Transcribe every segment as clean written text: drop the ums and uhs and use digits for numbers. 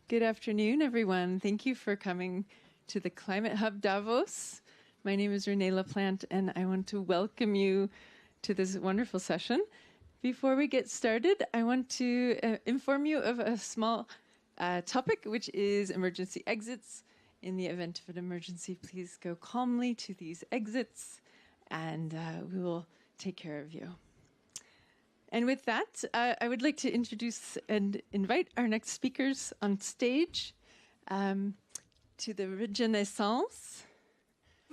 Good afternoon, everyone. Thank you for coming to the Climate Hub Davos. My name is Renee LaPlante, and I want to welcome you to this wonderful session. Before we get started, I want to inform you of a small topic, which is emergency exits. In the event of an emergency, please go calmly to these exits, and we will take care of you. And with that, I would like to introduce and invite our next speakers on stage to the Regenaissance,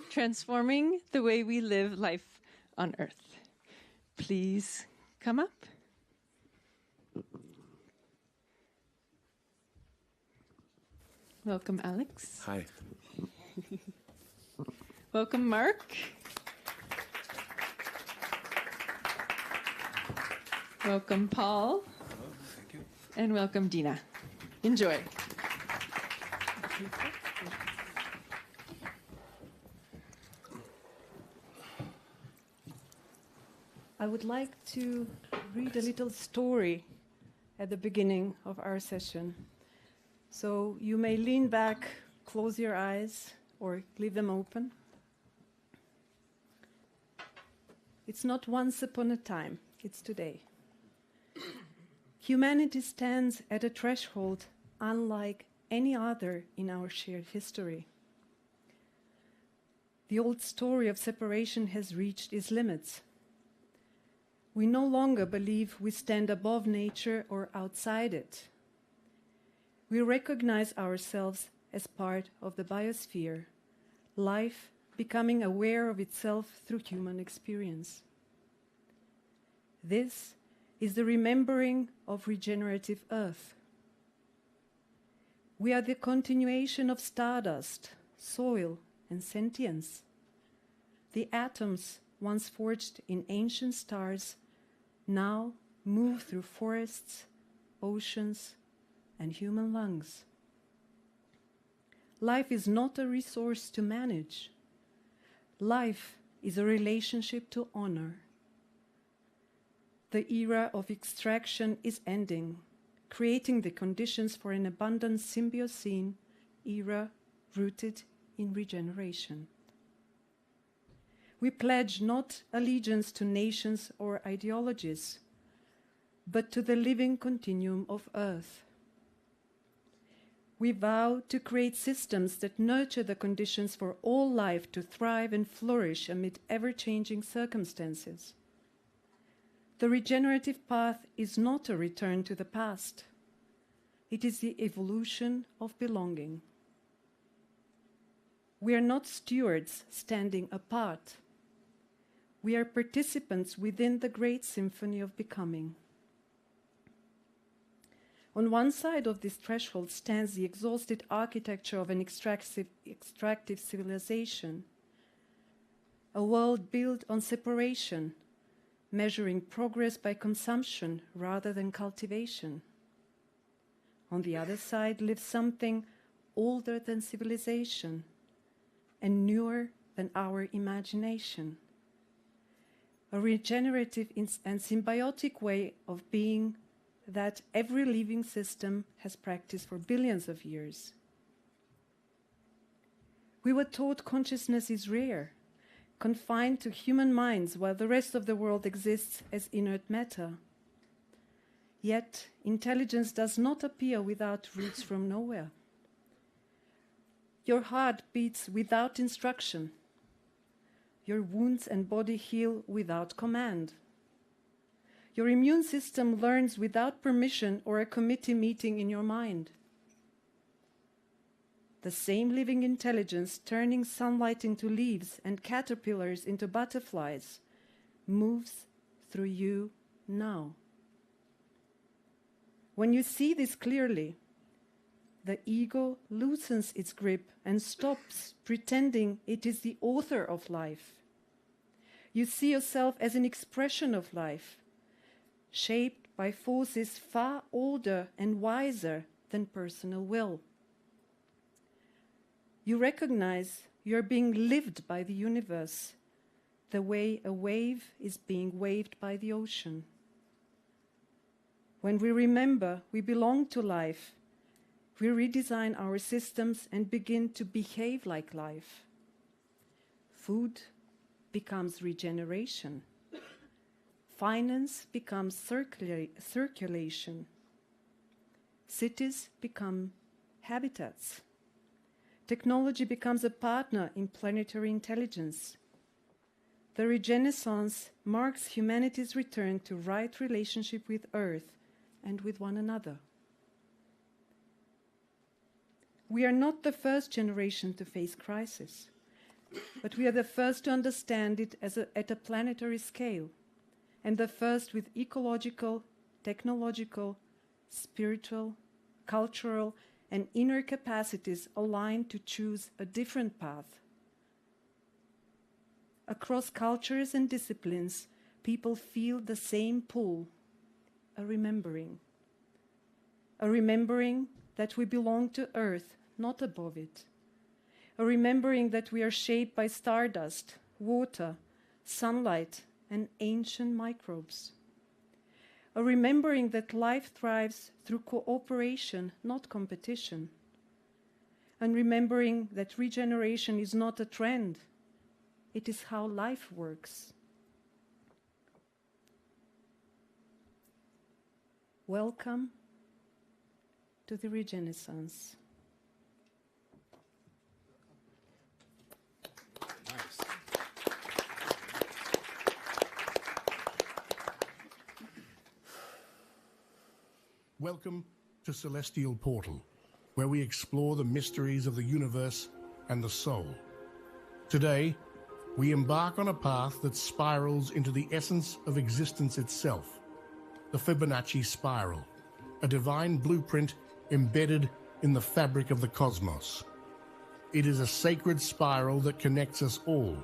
transforming the way we live life on Earth. Please come up. Welcome, Alex. Hi. Welcome, Marc. Welcome, Paul. Hello, thank you. And welcome, Dina. Enjoy. I would like to read a little story at the beginning of our session. So you may lean back, close your eyes, or leave them open. It's not once upon a time, it's today. Humanity stands at a threshold unlike any other in our shared history. The old story of separation has reached its limits. We no longer believe we stand above nature or outside it. We recognize ourselves as part of the biosphere, life becoming aware of itself through human experience. This is the remembering of regenerative Earth. We are the continuation of stardust, soil, and sentience. The atoms once forged in ancient stars now move through forests, oceans, and human lungs. Life is not a resource to manage. Life is a relationship to honor. The era of extraction is ending, creating the conditions for an abundant Symbiocene era rooted in regeneration. We pledge not allegiance to nations or ideologies, but to the living continuum of Earth. We vow to create systems that nurture the conditions for all life to thrive and flourish amid ever-changing circumstances. The regenerative path is not a return to the past. It is the evolution of belonging. We are not stewards standing apart. We are participants within the great symphony of becoming. On one side of this threshold stands the exhausted architecture of an extractive civilization, a world built on separation, measuring progress by consumption rather than cultivation. On the other side lives something older than civilization and newer than our imagination. A regenerative and symbiotic way of being that every living system has practiced for billions of years. We were taught consciousness is rare, confined to human minds while the rest of the world exists as inert matter. Yet, intelligence does not appear without roots from nowhere. Your heart beats without instruction. Your wounds and body heal without command. Your immune system learns without permission or a committee meeting in your mind. The same living intelligence turning sunlight into leaves and caterpillars into butterflies moves through you now. When you see this clearly, the ego loosens its grip and stops pretending it is the author of life. You see yourself as an expression of life, shaped by forces far older and wiser than personal will. You recognize you're being lived by the universe, the way a wave is being waved by the ocean. When we remember we belong to life, we redesign our systems and begin to behave like life. Food becomes regeneration. Finance becomes circulation. Cities become habitats. Technology becomes a partner in planetary intelligence. The Regenaissance marks humanity's return to right relationship with Earth and with one another. We are not the first generation to face crisis, but we are the first to understand it at a planetary scale, and the first with ecological, technological, spiritual, cultural, and inner capacities aligned to choose a different path. Across cultures and disciplines, people feel the same pull, a remembering that we belong to Earth, not above it, a remembering that we are shaped by stardust, water, sunlight, and ancient microbes, a remembering that life thrives through cooperation, not competition, and remembering that regeneration is not a trend, it is how life works. Welcome to the Regenaissance. Welcome to Celestial Portal, where we explore the mysteries of the universe and the soul. Today, we embark on a path that spirals into the essence of existence itself, the Fibonacci spiral, a divine blueprint embedded in the fabric of the cosmos. It is a sacred spiral that connects us all,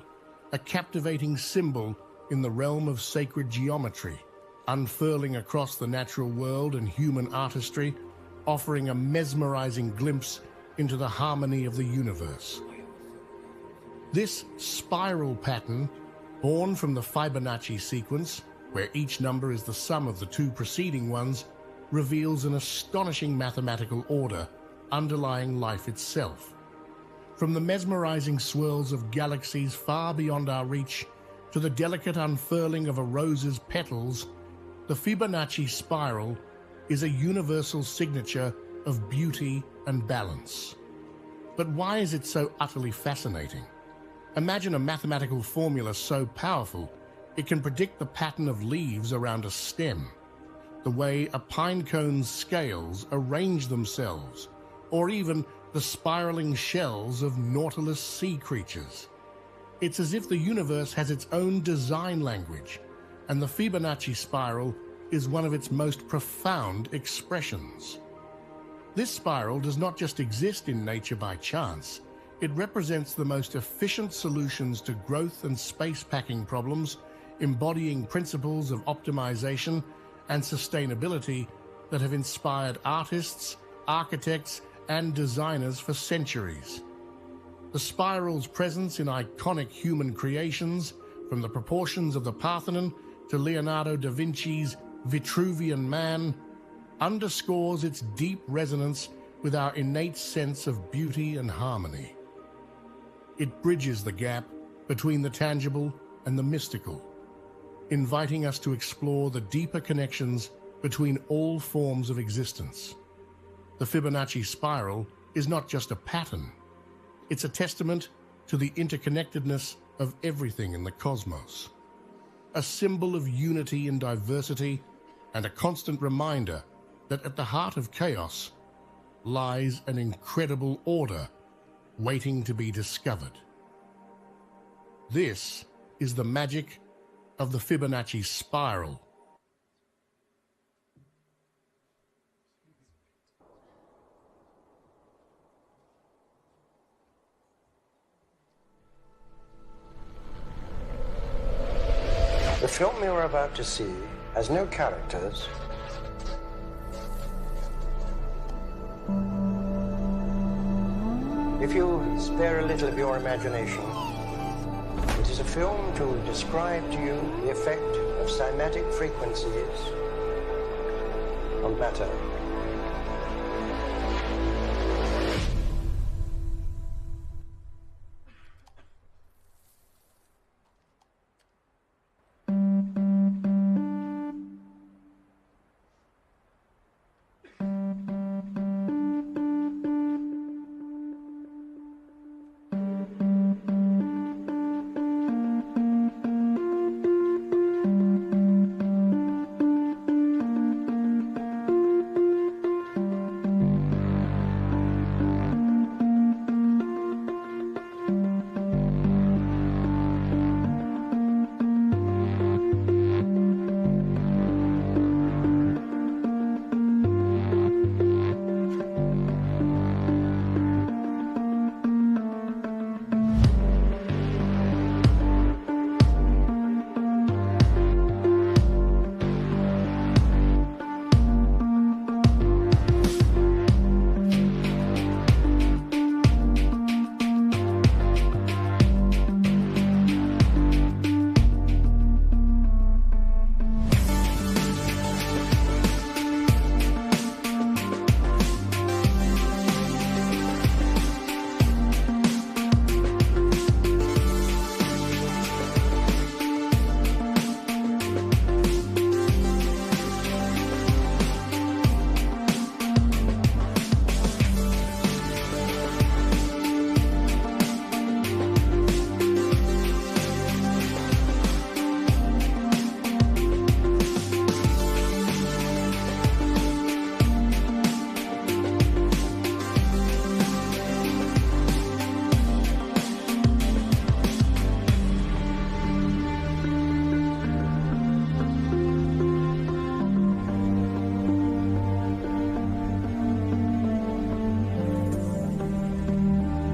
a captivating symbol in the realm of sacred geometry, unfurling across the natural world and human artistry, offering a mesmerizing glimpse into the harmony of the universe. This spiral pattern, born from the Fibonacci sequence, where each number is the sum of the two preceding ones, reveals an astonishing mathematical order underlying life itself. From the mesmerizing swirls of galaxies far beyond our reach to the delicate unfurling of a rose's petals, the Fibonacci spiral is a universal signature of beauty and balance. But why is it so utterly fascinating? Imagine a mathematical formula so powerful it can predict the pattern of leaves around a stem, the way a pine cone's scales arrange themselves, or even the spiraling shells of nautilus sea creatures. It's as if the universe has its own design language, and the Fibonacci spiral is one of its most profound expressions. This spiral does not just exist in nature by chance. It represents the most efficient solutions to growth and space packing problems, embodying principles of optimization and sustainability that have inspired artists, architects, and designers for centuries. The spiral's presence in iconic human creations, from the proportions of the Parthenon to Leonardo da Vinci's Vitruvian Man, underscores its deep resonance with our innate sense of beauty and harmony. It bridges the gap between the tangible and the mystical, inviting us to explore the deeper connections between all forms of existence. The Fibonacci spiral is not just a pattern. It's a testament to the interconnectedness of everything in the cosmos, a symbol of unity and diversity, and a constant reminder that at the heart of chaos lies an incredible order waiting to be discovered. This is the magic of the Fibonacci spiral. The film you're about to see has no characters. If you spare a little of your imagination, it is a film to describe to you the effect of cymatic frequencies on matter.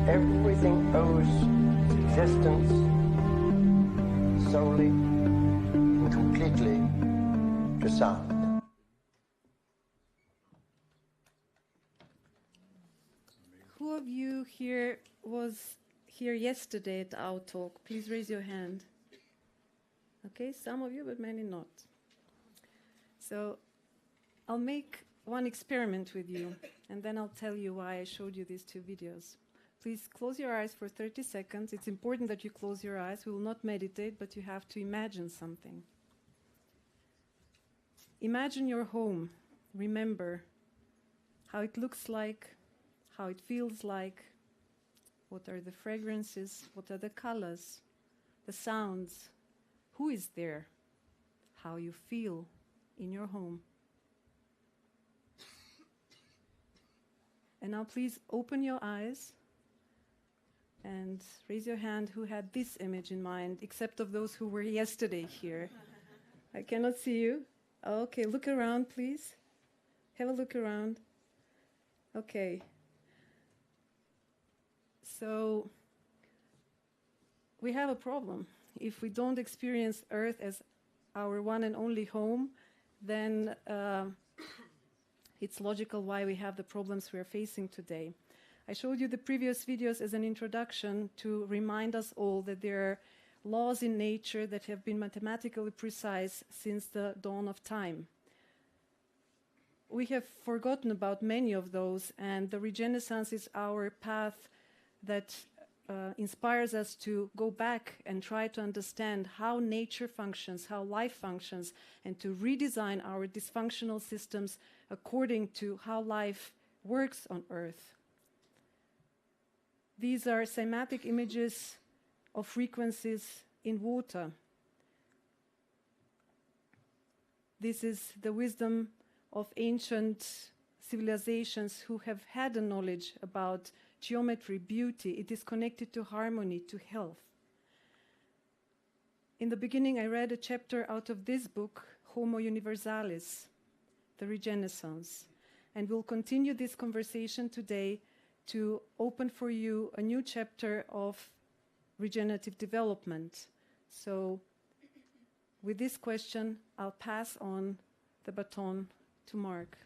everything owes its existence solely and completely to sound. Who of you here was here yesterday at our talk? Please raise your hand. Okay, some of you, but many not. So I'll make one experiment with you, and then I'll tell you why I showed you these two videos. Please close your eyes for 30 seconds. It's important that you close your eyes. We will not meditate, but you have to imagine something. Imagine your home. Remember how it looks like, how it feels like, what are the fragrances, what are the colors, the sounds, who is there, how you feel in your home. And now please open your eyes and raise your hand who had this image in mind, except of those who were yesterday here. I cannot see you. Okay, look around, please. Have a look around. Okay. So we have a problem. If we don't experience Earth as our one and only home, then it's logical why we have the problems we're facing today. I showed you the previous videos as an introduction to remind us all that there are laws in nature that have been mathematically precise since the dawn of time. We have forgotten about many of those, and the Regenaissance is our path that inspires us to go back and try to understand how nature functions, how life functions, and to redesign our dysfunctional systems according to how life works on Earth. These are cymatic images of frequencies in water. This is the wisdom of ancient civilizations who have had a knowledge about geometry, beauty. It is connected to harmony, to health. In the beginning, I read a chapter out of this book, Homo Universalis, the Regenaissance. And we'll continue this conversation today to open for you a new chapter of regenerative development. So with this question, I'll pass on the baton to Marc.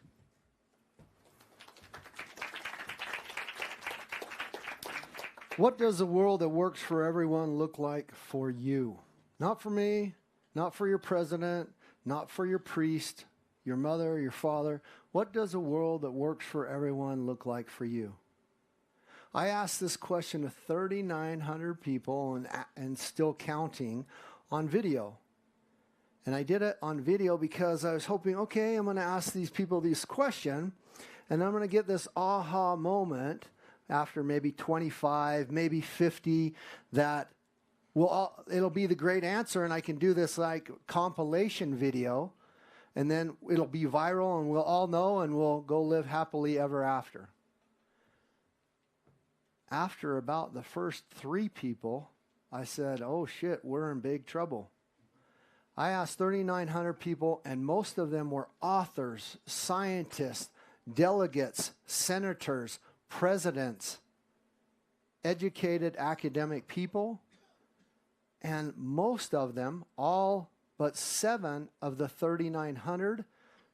What does a world that works for everyone look like for you? Not for me, not for your president, not for your priest, your mother, your father. What does a world that works for everyone look like for you? I asked this question to 3,900 people and still counting on video. And I did it on video because I was hoping, okay, I'm going to ask these people this question, and I'm going to get this aha moment after maybe 25, maybe 50, that it'll be the great answer, and I can do this like compilation video, and then it'll be viral, and we'll all know, and we'll go live happily ever after. After about the first 3 people, I said, oh shit, we're in big trouble. I asked 3,900 people, and most of them were authors, scientists, delegates, senators, presidents, educated academic people, and most of them, all but 7 of the 3,900,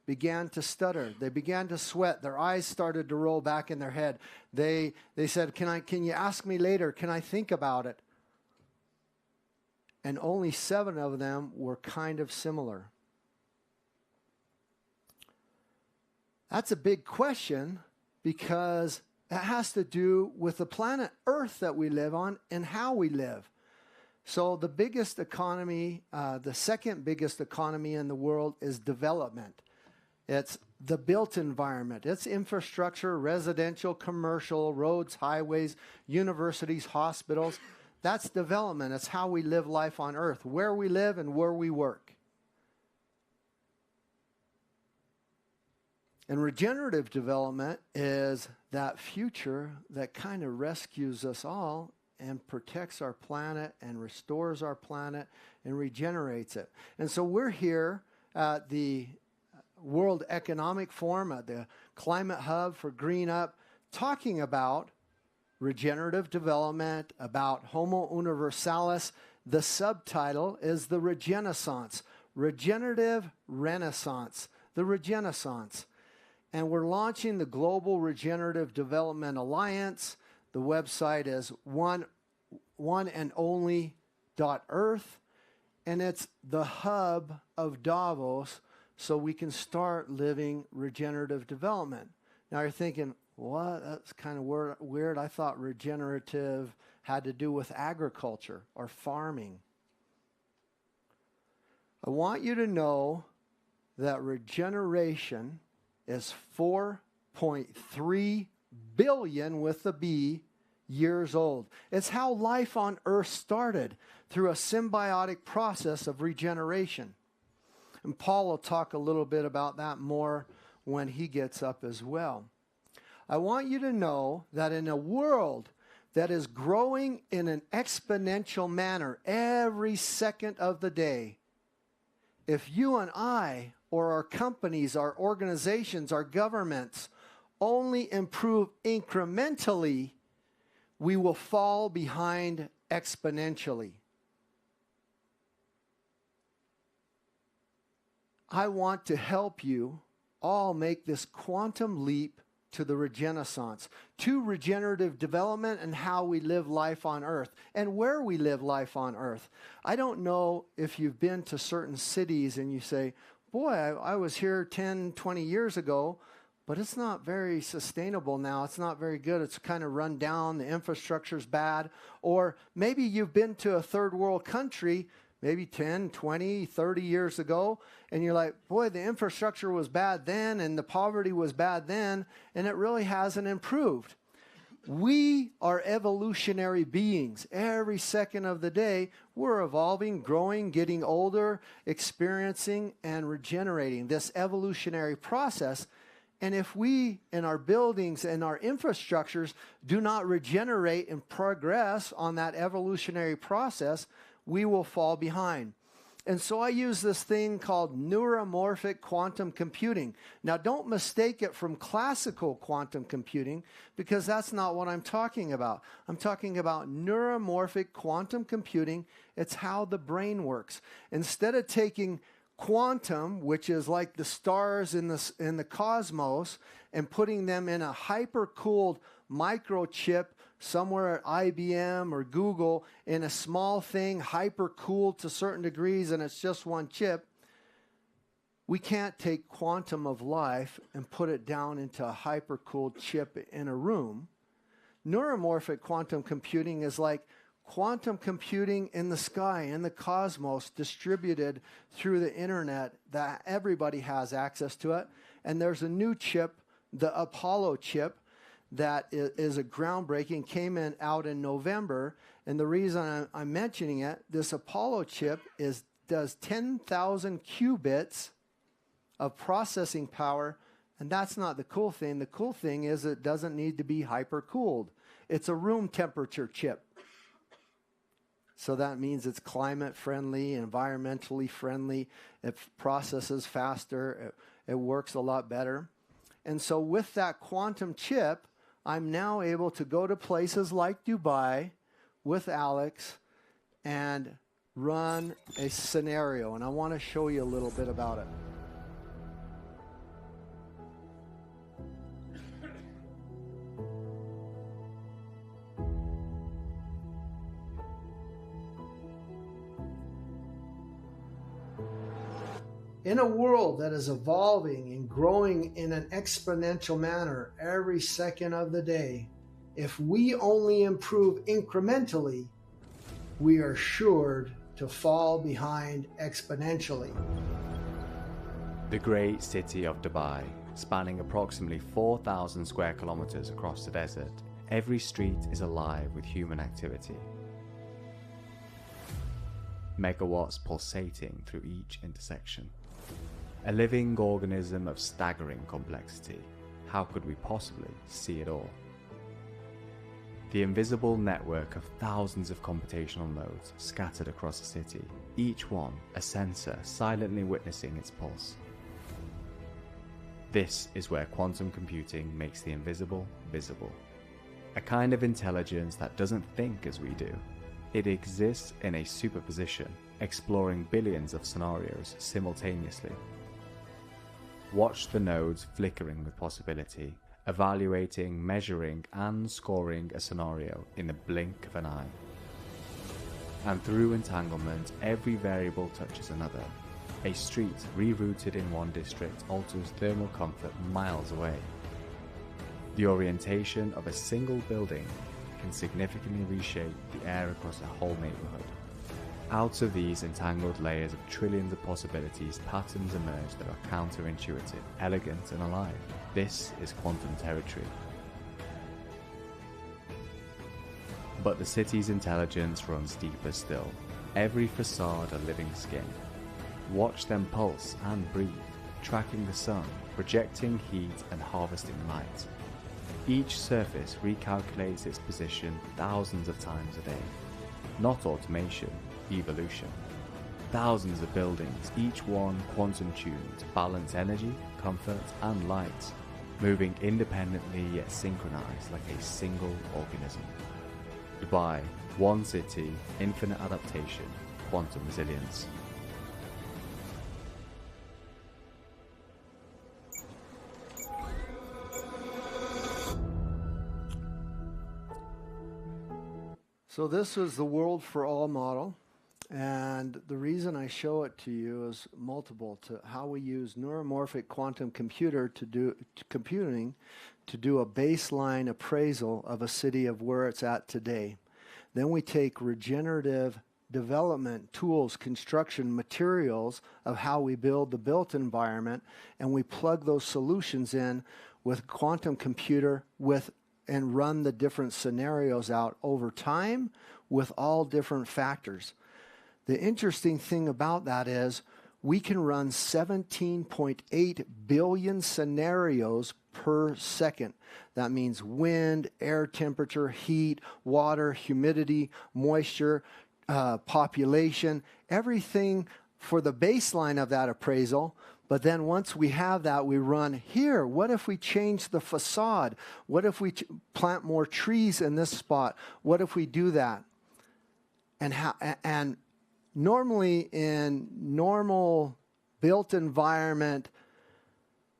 began to stutter. They began to sweat. Their eyes started to roll back in their head. They said, can you ask me later? Can I think about it? And only 7 of them were kind of similar. That's a big question because it has to do with the planet Earth that we live on and how we live. So the biggest economy, the second biggest economy in the world is development. It's the built environment. It's infrastructure, residential, commercial, roads, highways, universities, hospitals. That's development. It's how we live life on Earth, where we live and where we work. And regenerative development is that future that kind of rescues us all and protects our planet and restores our planet and regenerates it. And so we're here at the World Economic Forum, at the Climate Hub for Green Up, talking about regenerative development, about Homo universalis. The subtitle is the Regenaissance, regenerative renaissance, the Regenaissance. And we're launching the Global Regenerative Development Alliance. The website is oneandonly.earth, and it's the hub of Davos, so we can start living regenerative development. Now you're thinking, what? That's kind of weird. I thought regenerative had to do with agriculture or farming. I want you to know that regeneration is 4.3 billion with a B years old. It's how life on Earth started, through a symbiotic process of regeneration. And Paul will talk a little bit about that more when he gets up as well. I want you to know that in a world that is growing in an exponential manner every second of the day, if you and I, or our companies, our organizations, our governments, only improve incrementally, we will fall behind exponentially. I want to help you all make this quantum leap to the Regenaissance, to regenerative development and how we live life on Earth and where we live life on Earth. I don't know if you've been to certain cities and you say, boy, I was here 10, 20 years ago, but it's not very sustainable now. It's not very good. It's kind of run down. The infrastructure's bad. Or maybe you've been to a third world country maybe 10, 20, 30 years ago, and you're like, boy, the infrastructure was bad then, and the poverty was bad then, and it really hasn't improved. We are evolutionary beings. Every second of the day, we're evolving, growing, getting older, experiencing, and regenerating. This evolutionary process. And if we, in our buildings and our infrastructures, do not regenerate and progress on that evolutionary process, we will fall behind. And so I use this thing called neuromorphic quantum computing. Now, don't mistake it from classical quantum computing, because that's not what I'm talking about. I'm talking about neuromorphic quantum computing. It's how the brain works. Instead of taking quantum, which is like the stars in the cosmos, and putting them in a hyper-cooled microchip somewhere at IBM or Google in a small thing, hyper-cooled to certain degrees, and it's just one chip, we can't take quantum of life and put it down into a hyper-cooled chip in a room. Neuromorphic quantum computing is like quantum computing in the sky, in the cosmos, distributed through the internet, that everybody has access to it. And there's a new chip, the Apollo chip, that is a groundbreaking, came out in November. And the reason I'm mentioning it, this Apollo chip does 10,000 qubits of processing power. And that's not the cool thing. The cool thing is it doesn't need to be hyper-cooled. It's a room temperature chip. So that means it's climate friendly, environmentally friendly. It processes faster. It works a lot better. And so with that quantum chip, I'm now able to go to places like Dubai with Alex and run a scenario. And I want to show you a little bit about it. In a world that is evolving and growing in an exponential manner every second of the day, if we only improve incrementally, we are sure to fall behind exponentially. The great city of Dubai, spanning approximately 4,000 square kilometers across the desert, every street is alive with human activity. Megawatts pulsating through each intersection. A living organism of staggering complexity. How could we possibly see it all? The invisible network of thousands of computational nodes scattered across the city, each one a sensor silently witnessing its pulse. This is where quantum computing makes the invisible visible. a kind of intelligence that doesn't think as we do. It exists in a superposition, exploring billions of scenarios simultaneously. Watch the nodes flickering with possibility, evaluating, measuring, and scoring a scenario in the blink of an eye. And through entanglement, every variable touches another. A street rerouted in one district alters thermal comfort miles away. The orientation of a single building can significantly reshape the air across a whole neighborhood. Out of these entangled layers of trillions of possibilities, patterns emerge that are counterintuitive, elegant, and alive. This is quantum territory. But the city's intelligence runs deeper still. Every facade a living skin. Watch them pulse and breathe, tracking the sun, projecting heat and harvesting light. Each surface recalculates its position thousands of times a day. Not automation, evolution. Thousands of buildings, each one quantum tuned to balance energy, comfort, and light, moving independently yet synchronized like a single organism. Dubai, one city, infinite adaptation, quantum resilience. So this was the World for All model, and the reason I show it to you is multiple to how we use neuromorphic quantum computing to do a baseline appraisal of a city of where it's at today. Then we take regenerative development tools, construction materials of how we build the built environment, and we plug those solutions in with quantum computer and run the different scenarios out over time with all different factors. The interesting thing about that is we can run 17.8 billion scenarios per second. That means wind, air temperature, heat, water, humidity, moisture, population, everything for the baseline of that appraisal. But then once we have that, we run here. What if we change the facade? What if we plant more trees in this spot? What if we do that? And normally in normal built environment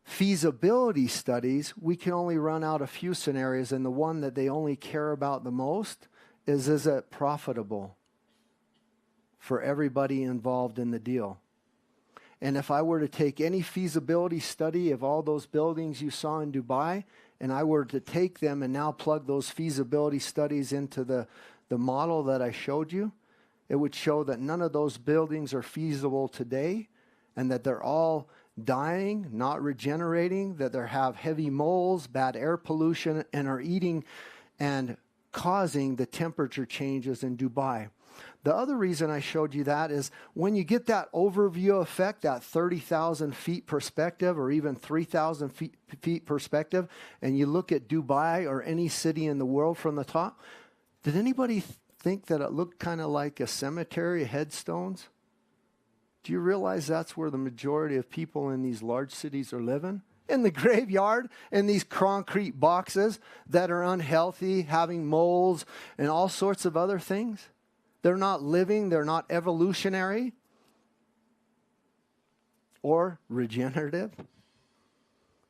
feasibility studies, we can only run out a few scenarios, and the one that they only care about the most is it profitable for everybody involved in the deal? And if I were to take any feasibility study of all those buildings you saw in Dubai, and I were to take them and now plug those feasibility studies into the model that I showed you, it would show that none of those buildings are feasible today, and that they're all dying, not regenerating, that they have heavy moles, bad air pollution, and are eating and causing the temperature changes in Dubai. The other reason I showed you that is when you get that overview effect, that 30,000 feet perspective or even 3,000 feet perspective, and you look at Dubai or any city in the world from the top, did anybody think that it looked kind of like a cemetery, headstones? Do you realize that's where the majority of people in these large cities are living? In the graveyard, in these concrete boxes that are unhealthy, having moles and all sorts of other things. They're not living, they're not evolutionary or regenerative.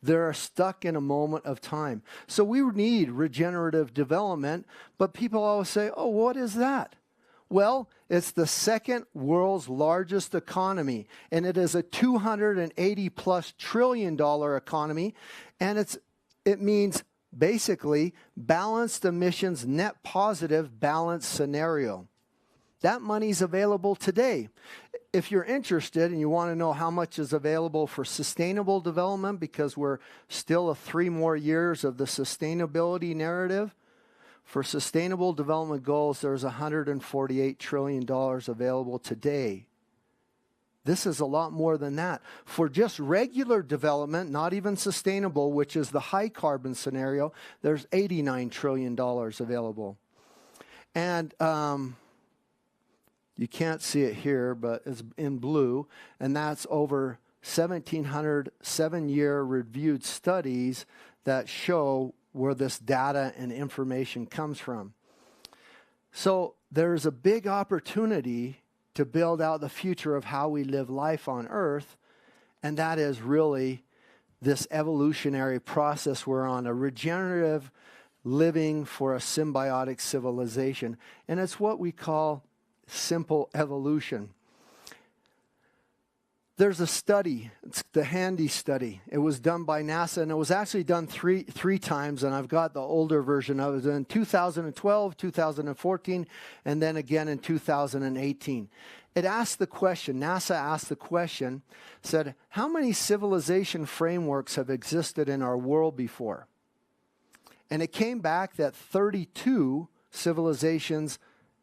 They're stuck in a moment of time. So we need regenerative development, but people always say, oh, what is that? Well, it's the second world's largest economy, and it is a $280+ trillion economy, and it means basically balanced emissions, net positive balanced scenario. That money's available today. If you're interested and you want to know how much is available for sustainable development, because we're still 3 more years of the sustainability narrative, for sustainable development goals, there's $148 trillion available today. This is a lot more than that. For just regular development, not even sustainable, which is the high carbon scenario, there's $89 trillion available. And you can't see it here, but it's in blue, and that's over 1,700 7-year reviewed studies that show where this data and information comes from. So there's a big opportunity to build out the future of how we live life on Earth, and that is really this evolutionary process we're on, a regenerative living for a symbiotic civilization. And it's what we call simple evolution. There's a study, it's the HANDY study. It was done by NASA, and it was actually done three times, and I've got the older version of it. It was in 2012, 2014, and then again in 2018. It asked the question, NASA asked the question, said, how many civilization frameworks have existed in our world before? And it came back that 32 civilizations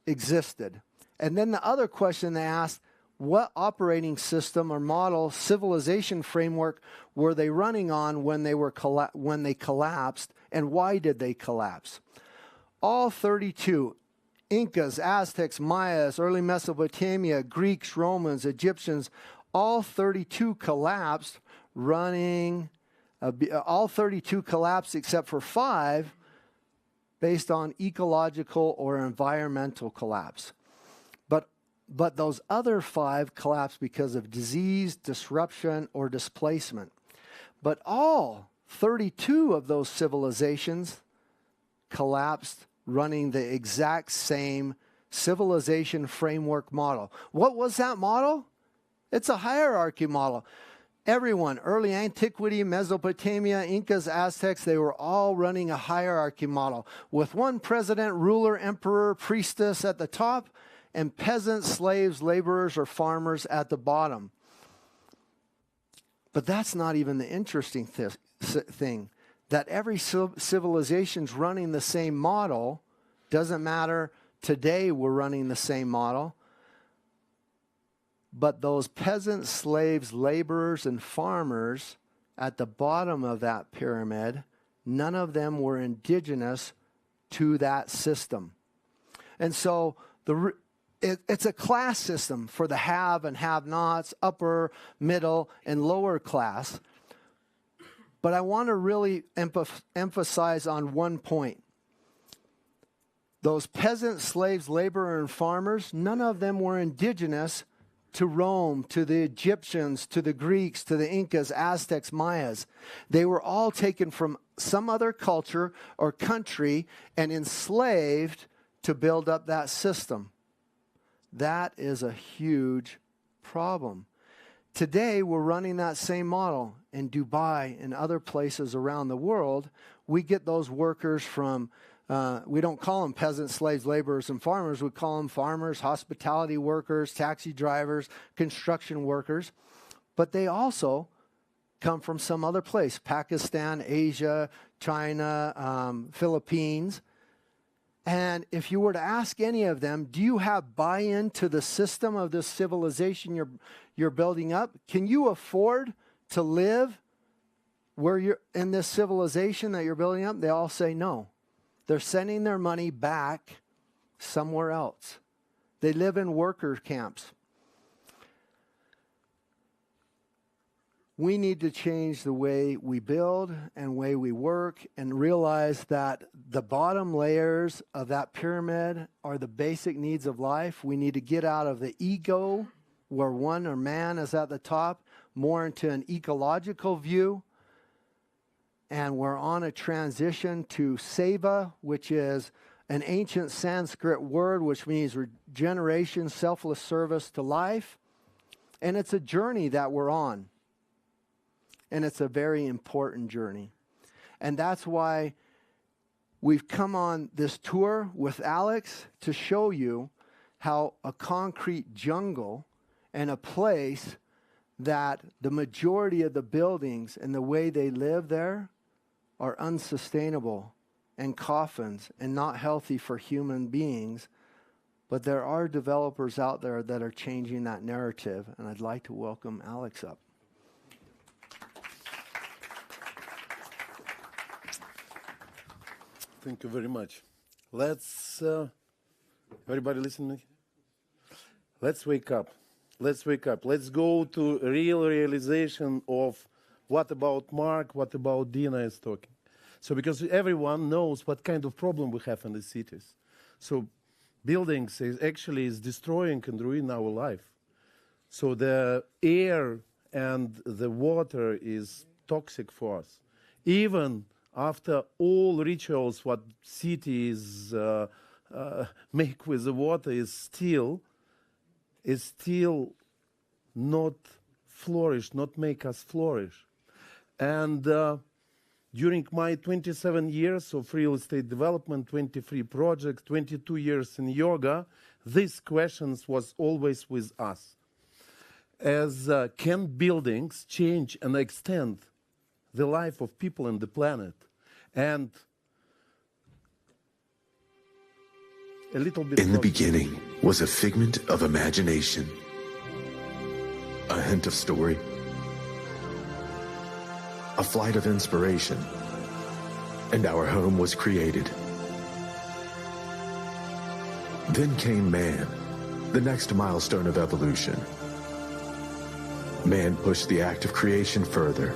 existed. And then the other question they asked, what operating system or model civilization framework were they running on when they collapsed, and why did they collapse? All 32, Incas, Aztecs, Mayas, early Mesopotamia, Greeks, Romans, Egyptians, all 32 collapsed all 32 collapsed except for 5 based on ecological or environmental collapse. But those other 5 collapsed because of disease, disruption, or displacement. But all 32 of those civilizations collapsed running the exact same civilization framework model. What was that model? It's a hierarchy model. Everyone, early antiquity, Mesopotamia, Incas, Aztecs, they were all running a hierarchy model with one president, ruler, emperor, priestess at the top, and peasants, slaves, laborers, or farmers at the bottom. But that's not even the interesting thing. That every civilization's running the same model. Doesn't matter, today we're running the same model. But those peasants, slaves, laborers, and farmers at the bottom of that pyramid, none of them were indigenous to that system. And so it's a class system for the have and have-nots, upper, middle, and lower class. But I want to really emphasize on one point. Those peasants, slaves, laborers, and farmers, none of them were indigenous to Rome, to the Egyptians, to the Greeks, to the Incas, Aztecs, Mayas. They were all taken from some other culture or country and enslaved to build up that system. That is a huge problem. Today, we're running that same model in Dubai and other places around the world. We get those workers from, we don't call them peasants, slaves, laborers, and farmers. We call them farmers, hospitality workers, taxi drivers, construction workers. But they also come from some other place, Pakistan, Asia, China, Philippines. And if you were to ask any of them, do you have buy-in to the system of this civilization you're building up? Can you afford to live where you're in this civilization that you're building up? They all say no. They're sending their money back somewhere else. They live in worker camps. We need to change the way we build and way we work and realize that the bottom layers of that pyramid are the basic needs of life. We need to get out of the ego, where one or man is at the top, more into an ecological view. And we're on a transition to seva, which is an ancient Sanskrit word which means regeneration, selfless service to life. And it's a journey that we're on. And it's a very important journey. And that's why we've come on this tour with Alex to show you how a concrete jungle and a place that the majority of the buildings and the way they live there are unsustainable and coffins and not healthy for human beings. But there are developers out there that are changing that narrative. And I'd like to welcome Alex up. Thank you very much. Let's, everybody listen to me? Let's wake up. Let's wake up. Let's go to real realization of what about Marc, what about Dina is talking. So because everyone knows what kind of problem we have in the cities. So buildings is destroying and ruining our life. So the air and the water is toxic for us. Even after all rituals what cities make with the water is still not flourish, not make us flourish. And during my 27 years of real estate development, 23 projects, 22 years in yoga, these questions was always with us. As can buildings change and extend the life of people on the planet? And a little bit... In the beginning was a figment of imagination, a hint of story, a flight of inspiration, and our home was created. Then came man, the next milestone of evolution. Man pushed the act of creation further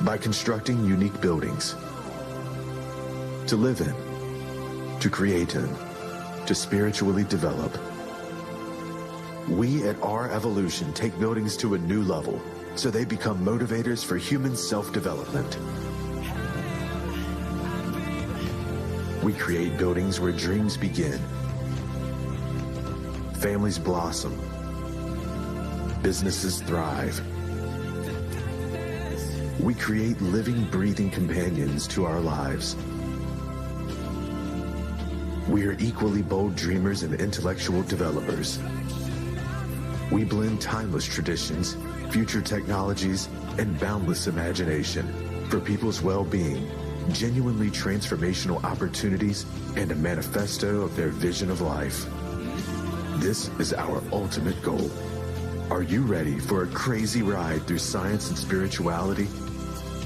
by constructing unique buildings to live in, to create in, to spiritually develop. We at our evolution take buildings to a new level so they become motivators for human self-development. We create buildings where dreams begin, families blossom, businesses thrive. We create living, breathing companions to our lives. We are equally bold dreamers and intellectual developers. We blend timeless traditions, future technologies, and boundless imagination for people's well-being, genuinely transformational opportunities, and a manifesto of their vision of life. This is our ultimate goal. Are you ready for a crazy ride through science and spirituality,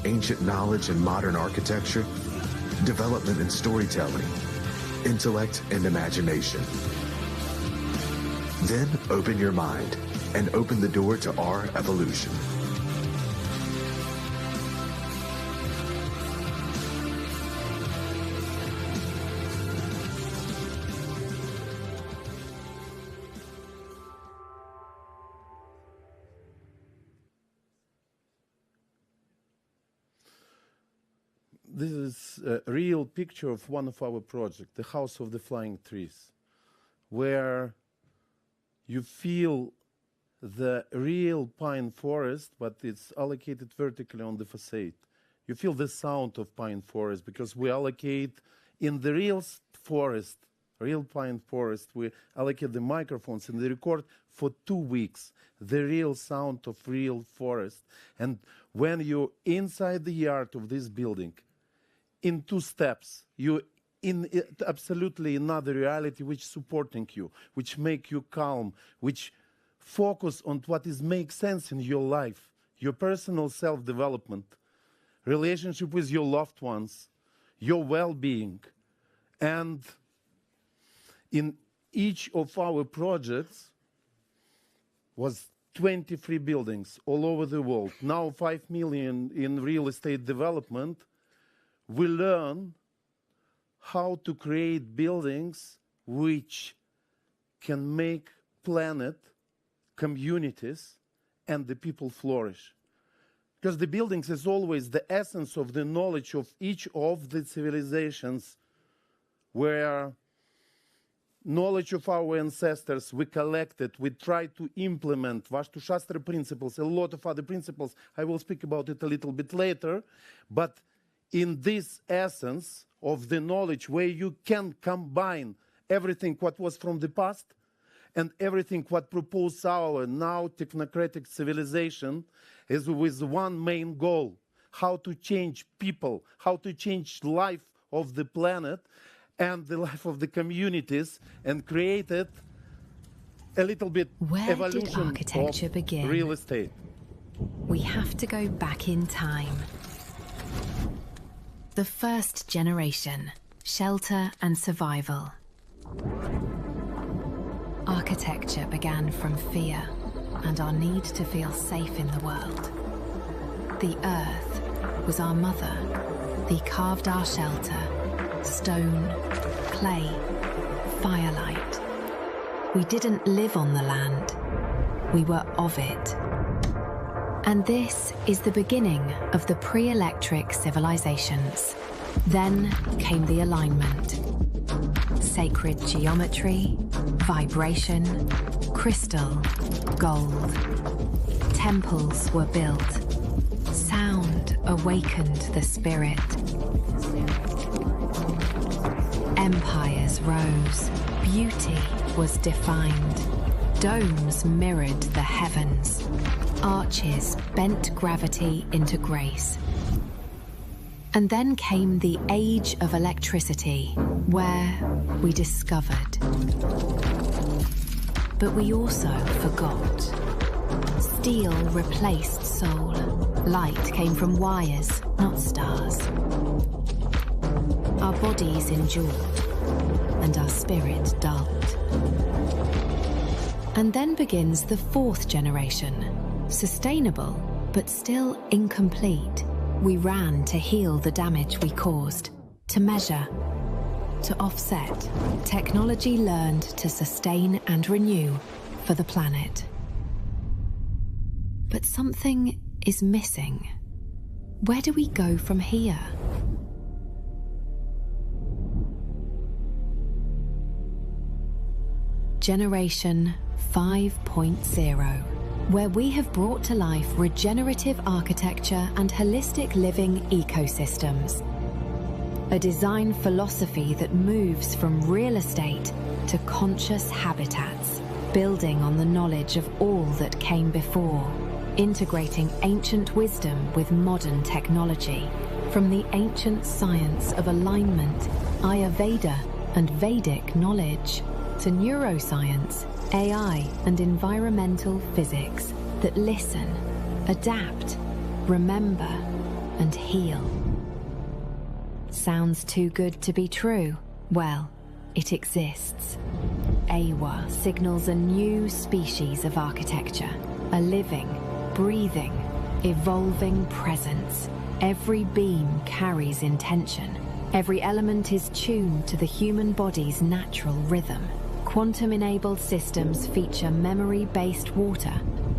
ancient knowledge and modern architecture, development and storytelling, intellect and imagination? Then open your mind and open the door to our evolution. This is a real picture of one of our projects, the House of the Flying Trees, where you feel the real pine forest, but it's allocated vertically on the facade. You feel the sound of pine forest because we allocate in the real forest, real pine forest, we allocate the microphones and they record for 2 weeks the real sound of real forest. And when you're inside the yard of this building, in 2 steps, you're in absolutely another reality which is supporting you, which make you calm, which focus on what is makes sense in your life, your personal self-development, relationship with your loved ones, your well-being. And in each of our projects was 23 buildings all over the world. Now 5 million in real estate development. We learn how to create buildings which can make planet, communities, and the people flourish. Because the buildings is always the essence of the knowledge of each of the civilizations, where knowledge of our ancestors we collected, we try to implement Vastu Shastra principles, a lot of other principles. I will speak about it a little bit later. But in this essence of the knowledge where you can combine everything what was from the past and everything what proposed our now technocratic civilization is with one main goal: how to change people, how to change life of the planet and the life of the communities, and created a little bit evolution did architecture of begin? Real estate. We have to go back in time. The first generation, shelter and survival. Architecture began from fear and our need to feel safe in the world. The earth was our mother, thee carved our shelter, stone, clay, firelight. We didn't live on the land, we were of it. And this is the beginning of the pre-electric civilizations. Then came the alignment. Sacred geometry, vibration, crystal, gold. Temples were built. Sound awakened the spirit. Empires rose. Beauty was defined. Domes mirrored the heavens. Arches bent gravity into grace. And then came the age of electricity, where we discovered. But we also forgot. Steel replaced soul. Light came from wires, not stars. Our bodies endured, and our spirit dulled. And then begins the fourth generation. Sustainable, but still incomplete. We ran to heal the damage we caused, to measure, to offset. Technology learned to sustain and renew for the planet. But something is missing. Where do we go from here? Generation 5.0. Where we have brought to life regenerative architecture and holistic living ecosystems. A design philosophy that moves from real estate to conscious habitats, building on the knowledge of all that came before, integrating ancient wisdom with modern technology, from the ancient science of alignment, Ayurveda and Vedic knowledge, to neuroscience, AI and environmental physics that listen, adapt, remember, and heal. Sounds too good to be true? Well, it exists. Eywa signals a new species of architecture, a living, breathing, evolving presence. Every beam carries intention. Every element is tuned to the human body's natural rhythm. Quantum-enabled systems feature memory-based water,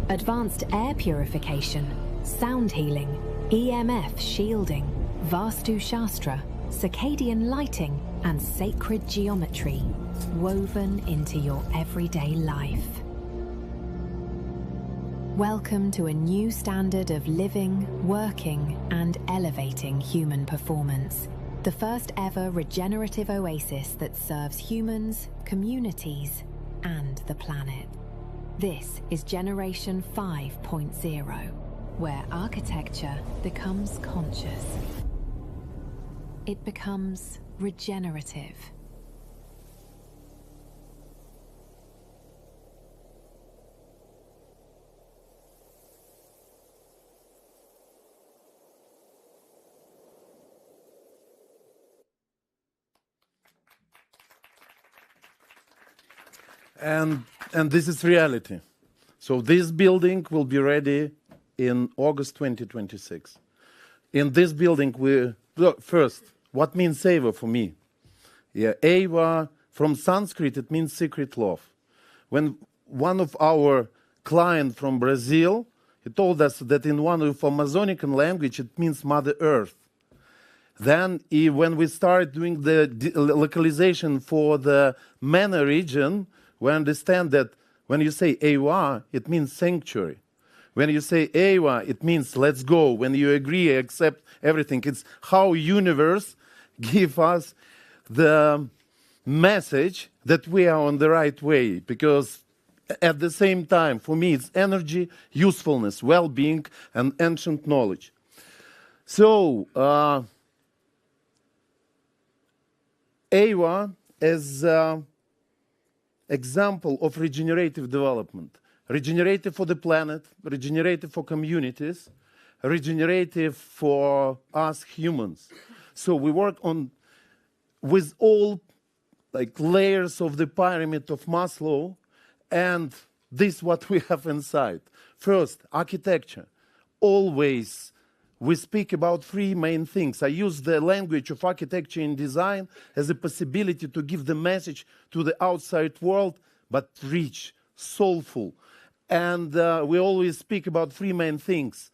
advanced air purification, sound healing, EMF shielding, Vastu Shastra, circadian lighting, and sacred geometry woven into your everyday life. Welcome to a new standard of living, working, and elevating human performance. The first ever regenerative oasis that serves humans, communities, and the planet. This is Generation 5.0, where architecture becomes conscious. It becomes regenerative. And this is reality. So this building will be ready in August 2026. In this building, first, what means Eywa for me? Yeah, Eywa, from Sanskrit, it means secret love. When one of our clients from Brazil, he told us that in one of Amazonian language, it means Mother Earth. Then when we started doing the localization for the MENA region, we understand that when you say Eywa, it means sanctuary. When you say Eywa, it means let's go. When you agree, accept everything. It's how universe give us the message that we are on the right way. Because at the same time, for me, it's energy, usefulness, well-being, and ancient knowledge. So, Eywa is example of regenerative development. Regenerative for the planet, regenerative for communities, regenerative for us humans. So we work on with all like layers of the pyramid of Maslow, and this is what we have inside. First, architecture. Always we speak about three main things. I use the language of architecture and design as a possibility to give the message to the outside world, but rich, soulful. And we always speak about three main things: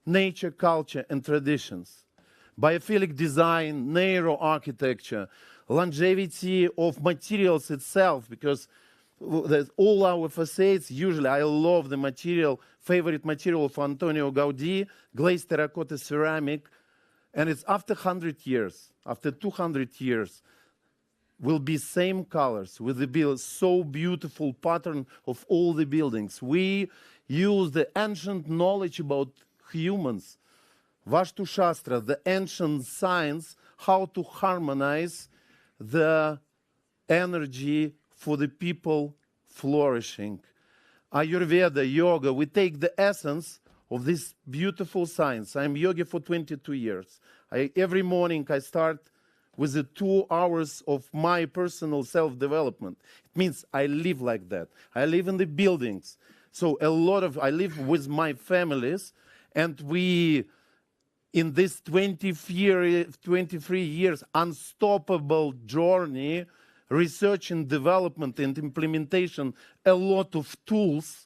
nature, culture, and traditions. Biophilic design, narrow architecture, longevity of materials itself, because all our facades, usually I love the material, favorite material of Antonio Gaudí, glazed terracotta ceramic, and it's after 100 years, after 200 years, will be same colors with the so beautiful pattern of all the buildings. We use the ancient knowledge about humans, Vashtu Shastra, the ancient science, how to harmonize the energy for the people flourishing. Ayurveda, yoga, we take the essence of this beautiful science. I'm yogi for 22 years. Every morning I start with the 2 hours of my personal self-development. It means I live like that. I live in the buildings. So I live with my families, and we, in this 23 years unstoppable journey, research and development and implementation, a lot of tools,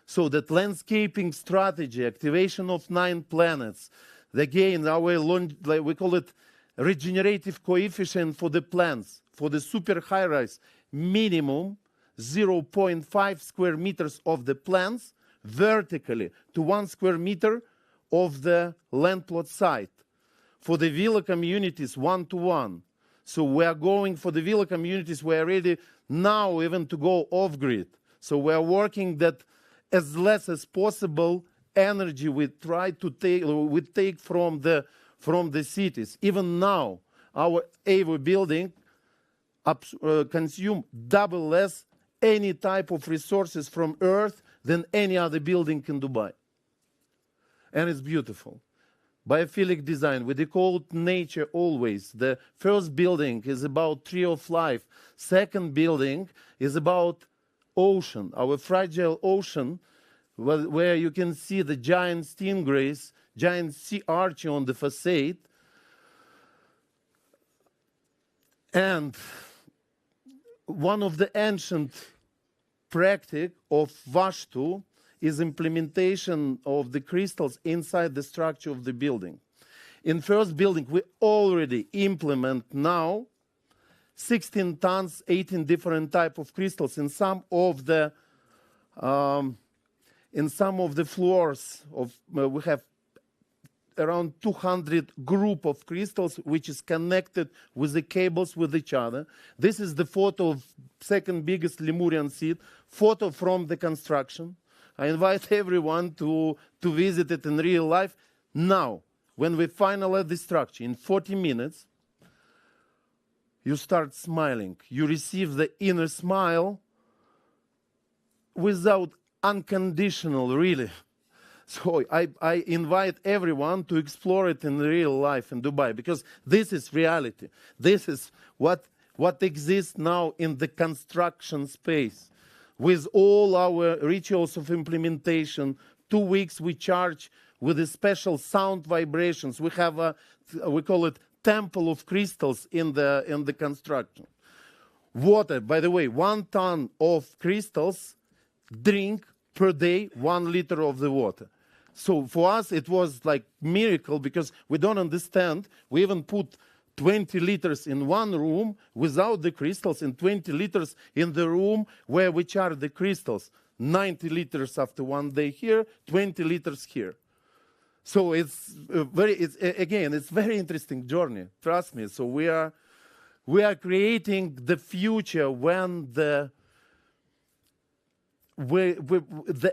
so that landscaping strategy, activation of 9 planets, again, we call it regenerative coefficient for the plants, for the super high-rise, minimum 0.5 square meters of the plants vertically to 1 square meter of the land plot site. For the villa communities, 1-to-1. So we are going for the villa communities, we are ready now even to go off-grid. So we are working that as less as possible energy we try to take from the cities. Even now, our Eywa building consume double less any type of resources from Earth than any other building in Dubai. And it's beautiful. Biophilic design, we decode nature always. The first building is about tree of life. Second building is about ocean, our fragile ocean, where you can see the giant stingrays, giant sea archie on the facade. And one of the ancient practice of Vashtu is implementation of the crystals inside the structure of the building. In first building, we already implement now 16 tons, 18 different type of crystals. In some of the floors, we have around 200 group of crystals, which is connected with the cables with each other. This is the photo of second biggest Lemurian seed, photo from the construction. I invite everyone to visit it in real life. Now, when we finalize the structure, in 40 minutes, you start smiling. You receive the inner smile without unconditional, really. So I invite everyone to explore it in real life in Dubai, because this is reality. This is what exists now in the construction space. With all our rituals of implementation, 2 weeks we charge with the special sound vibrations. We have we call it temple of crystals in the construction. Water, by the way, 1 ton of crystals drink per day 1 liter of the water. So for us it was like miracle, because we don't understand. We even put 20 liters in one room without the crystals and 20 liters in the room where we charge the crystals. 90 liters after 1 day here, 20 liters here. So it's very interesting journey, trust me. So we are creating the future when the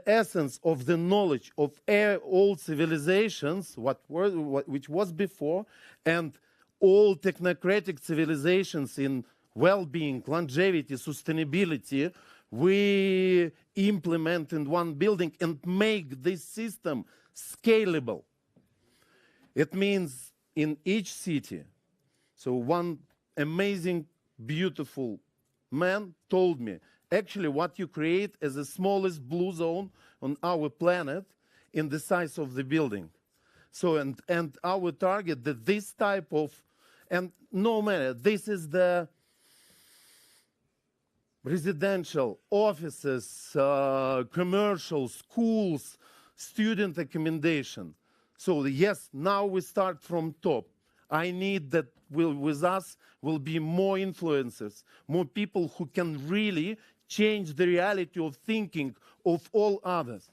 essence of the knowledge of all civilizations, which was before, and all technocratic civilizations in well-being, longevity, sustainability, we implement in one building and make this system scalable. It means in each city. So one amazing, beautiful man told me, actually what you create is the smallest blue zone on our planet in the size of the building. So, and our target that this type of, and no matter, this is the residential, offices, commercial, schools, student accommodation. So yes, now we start from top. I need that with us will be more influencers, more people who can really change the reality of thinking of all others.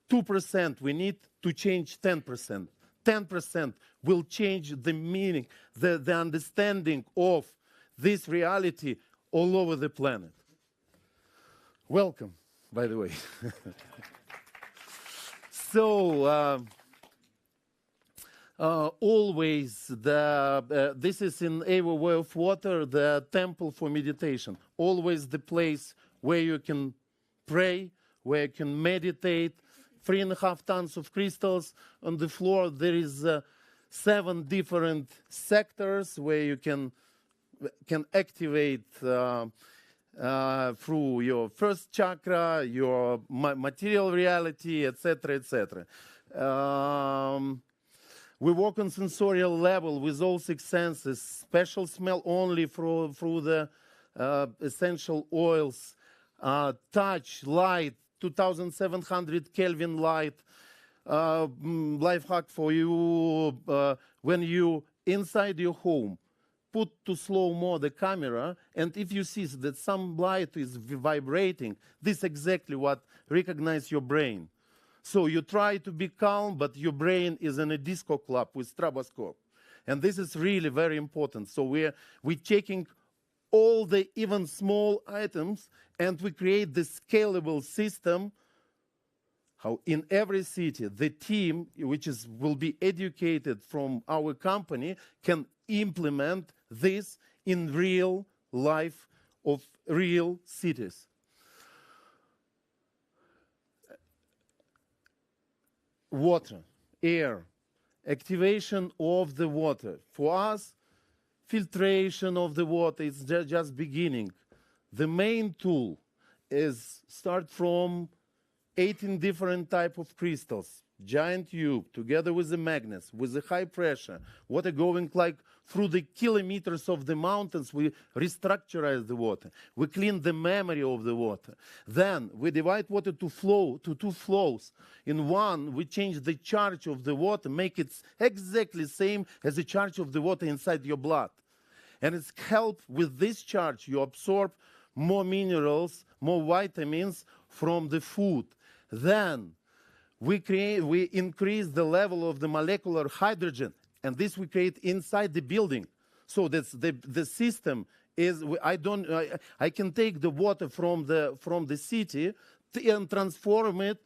2% we need to change 10%. 10% will change the meaning, the understanding of this reality all over the planet. Welcome, by the way. So, always, this is in Eywa Way of Water, the temple for meditation. Always the place where you can pray, where you can meditate. 3.5 tons of crystals on the floor. There is 7 different sectors where you can activate through your first chakra, your material reality, etc., etc. We work on sensorial level with all 6 senses. Special smell only through the essential oils. Touch, light, 2700 Kelvin light. Life hack for you, when you inside your home, put to slow-mo the camera, and if you see that some light is vibrating, this is exactly what recognizes your brain. So you try to be calm, but your brain is in a disco club with stroboscope. And this is really very important. So we're checking all the even small items, and we create this scalable system. How in every city, the team, which will be educated from our company, can implement this in real life of real cities. Water, air, activation of the water. For us, filtration of the water is just beginning. The main tool is start from 18 different type of crystals, giant tube, together with the magnets, with the high pressure, water going like through the kilometers of the mountains. We restructure the water. We clean the memory of the water. Then we divide water to 2 flows. In one, we change the charge of the water, make it exactly same as the charge of the water inside your blood. And it's help with this charge, you absorb more minerals, more vitamins from the food. Then we increase the level of the molecular hydrogen, and this we create inside the building. So that's the system is, I can take the water from the city and transform it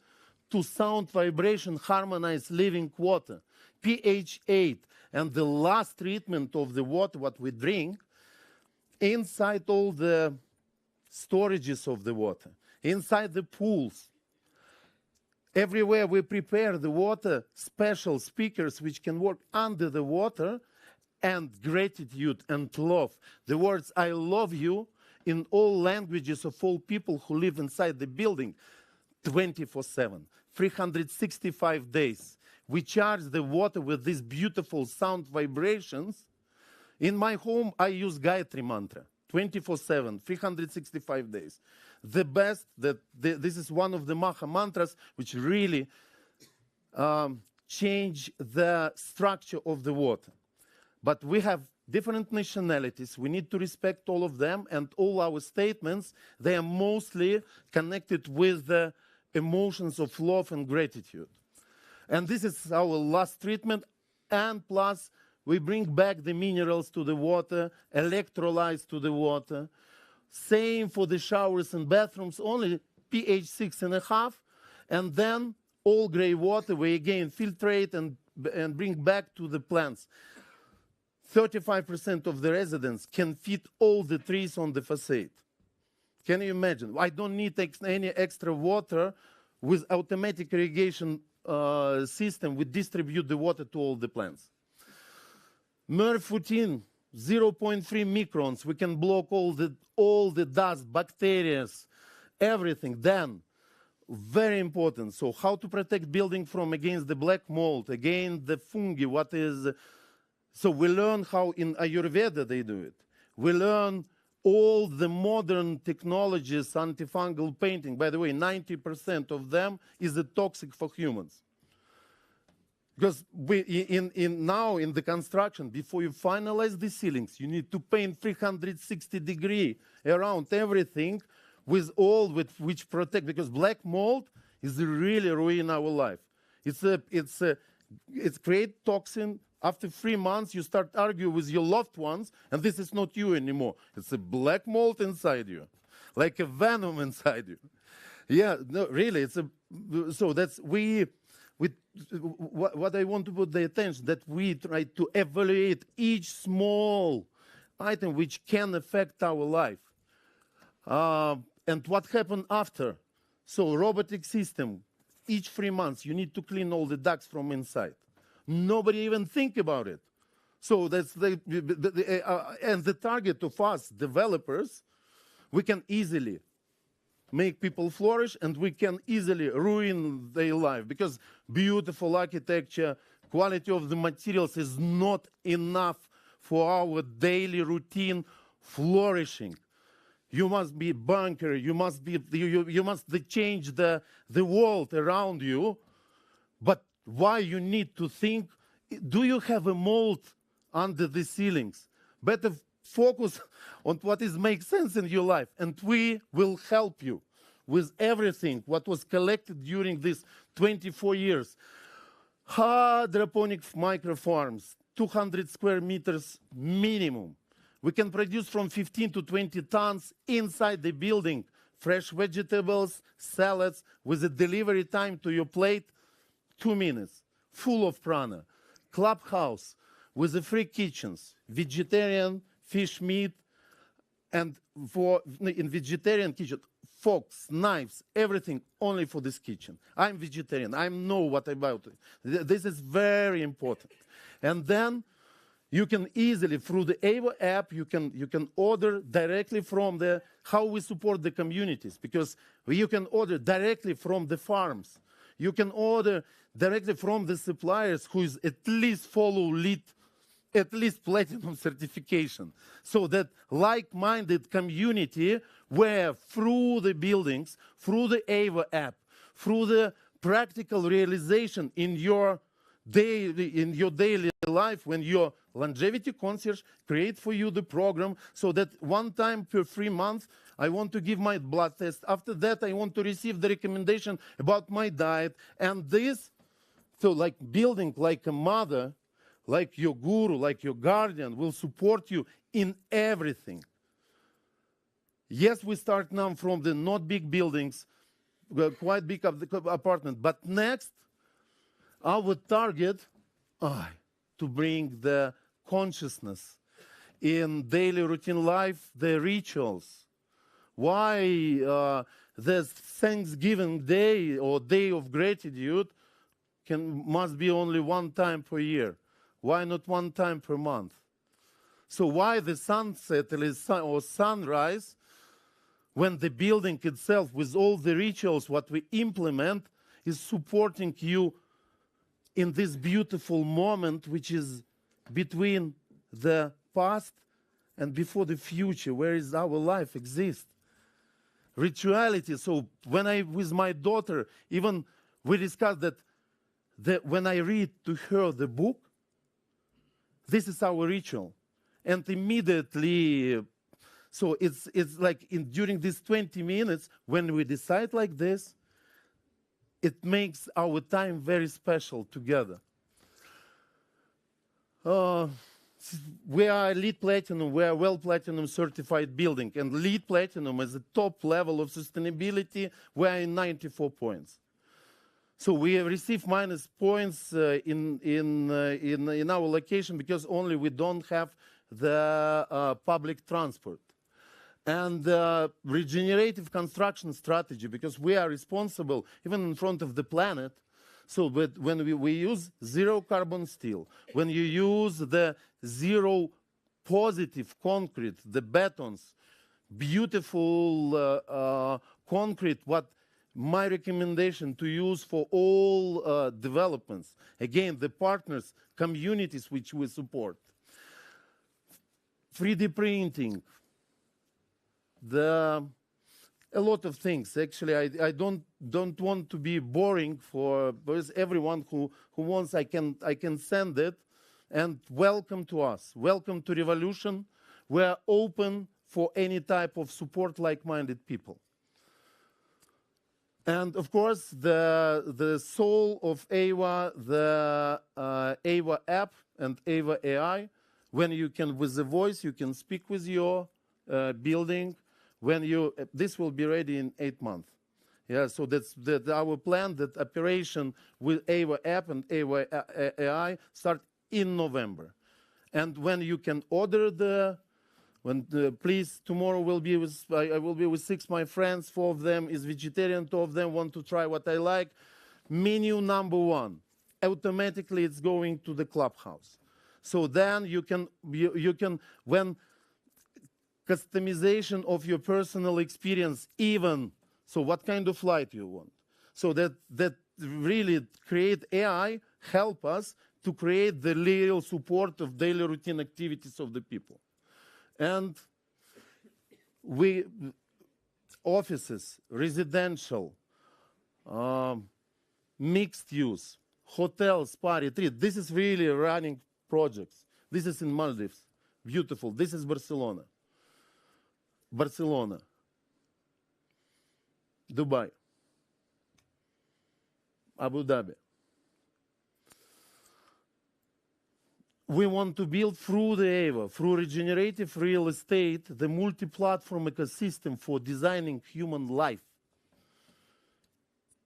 to sound vibration harmonized living water, pH 8. And the last treatment of the water, what we drink, inside all the storages of the water, inside the pools, everywhere we prepare the water, special speakers which can work under the water, and gratitude and love. The words I love you in all languages of all people who live inside the building, 24/7, 365 days. We charge the water with these beautiful sound vibrations. In my home, I use Gayatri mantra, 24/7, 365 days. The best, this is one of the Maha mantras which really change the structure of the water. But we have different nationalities. We need to respect all of them, and all our statements, they are mostly connected with the emotions of love and gratitude. And this is our last treatment, and plus we bring back the minerals to the water, electrolytes to the water. Same for the showers and bathrooms, only pH 6.5, and then all gray water we again filtrate and bring back to the plants. 35% of the residents can fit all the trees on the facade. Can you imagine? I don't need any extra water. With automatic irrigation system, we distribute the water to all the plants. MER14, 0.3 microns. We can block all the dust, bacteria, everything. Then very important. So how to protect building from against the black mold, against the fungi, what is... So we learn how in Ayurveda they do it. We learn all the modern technologies, antifungal painting. By the way, 90% of them is toxic for humans. Because now in the construction, before you finalize the ceilings, you need to paint 360 degree around everything with all which protect, because black mold is really ruining our life. It's create toxin. After 3 months, you start arguing with your loved ones, and this is not you anymore. It's a black mold inside you, like a venom inside you. Yeah, no, really, so that's what I want to put the attention, that we try to evaluate each small item which can affect our life. And what happened after? So robotic system, each 3 months, you need to clean all the ducts from inside. Nobody even think about it. So that's and the target of us developers, we can easily make people flourish, and we can easily ruin their life, because beautiful architecture, quality of the materials is not enough for our daily routine flourishing. You must be bunker, you must change the world around you. But why you need to think, do you have a mold under the ceilings? Better focus on what makes sense in your life, and we will help you with everything what was collected during these 24 years. Hydroponic microfarms, 200 square meters minimum. We can produce from 15 to 20 tons inside the building, fresh vegetables, salads, with a delivery time to your plate, 2 minutes, full of prana. Clubhouse with the free kitchens, vegetarian, fish, meat, and in vegetarian kitchen, forks, knives, everything only for this kitchen. I'm vegetarian. I know what about it. This is very important. And then you can easily, through the Eywa app, you can order directly from how we support the communities, because you can order directly from the farms. You can order directly from the suppliers who is at least at least platinum certification. So that like-minded community, where through the buildings, through the Eywa app, through the practical realization in your daily life, when your longevity concierge create for you the program, so that one time per 3 months, I want to give my blood test. After that, I want to receive the recommendation about my diet. And this, so like building like a mother, like your guru, like your guardian, will support you in everything. Yes, we start now from the not big buildings, quite big apartment. But next, our target, to bring the consciousness in daily routine life, the rituals. Why this Thanksgiving Day or Day of Gratitude must be only one time per year? Why not one time per month? So why the sunset or sunrise, when the building itself, with all the rituals, what we implement, is supporting you in this beautiful moment, which is between the past and before the future, where is our life exists. Rituality. So when with my daughter, even we discussed that when I read to her the book, this is our ritual. And immediately, so it's like during these 20 minutes, when we decide like this, it makes our time very special together. We are LEED Platinum, we are well Platinum certified building, and LEED Platinum is the top level of sustainability. We are in 94 points. So we have received minus points in our location because only we don't have the public transport. And regenerative construction strategy, because we are responsible even in front of the planet. So but when we use zero carbon steel, when you use the zero positive concrete, the betons, beautiful concrete, what my recommendation to use for all developments. Again, the partners, communities which we support. 3D printing, a lot of things. Actually, I don't want to be boring because everyone who wants, I can send it. And welcome to us. Welcome to Revolution. We're open for any type of support, like-minded people. And of course, the soul of Eywa, the Eywa app and Eywa AI, when you can, with the voice, you can speak with your building. This will be ready in 8 months. Yeah, so that's our plan. That operation with Eywa app and Eywa AI start in November. And when you can order please, tomorrow will be I will be with 6 my friends. 4 of them is vegetarian, 2 of them want to try what I like. Menu number 1, automatically it's going to the clubhouse. So then you can when customization of your personal experience, even so what kind of light you want. So that really create AI, help us to create the real support of daily routine activities of the people. And offices, residential, mixed use, hotels, spa, retreat. This is really running projects. This is in Maldives, beautiful. This is Barcelona. Dubai, Abu Dhabi. We want to build through the Eywa, through regenerative real estate, the multi-platform ecosystem for designing human life.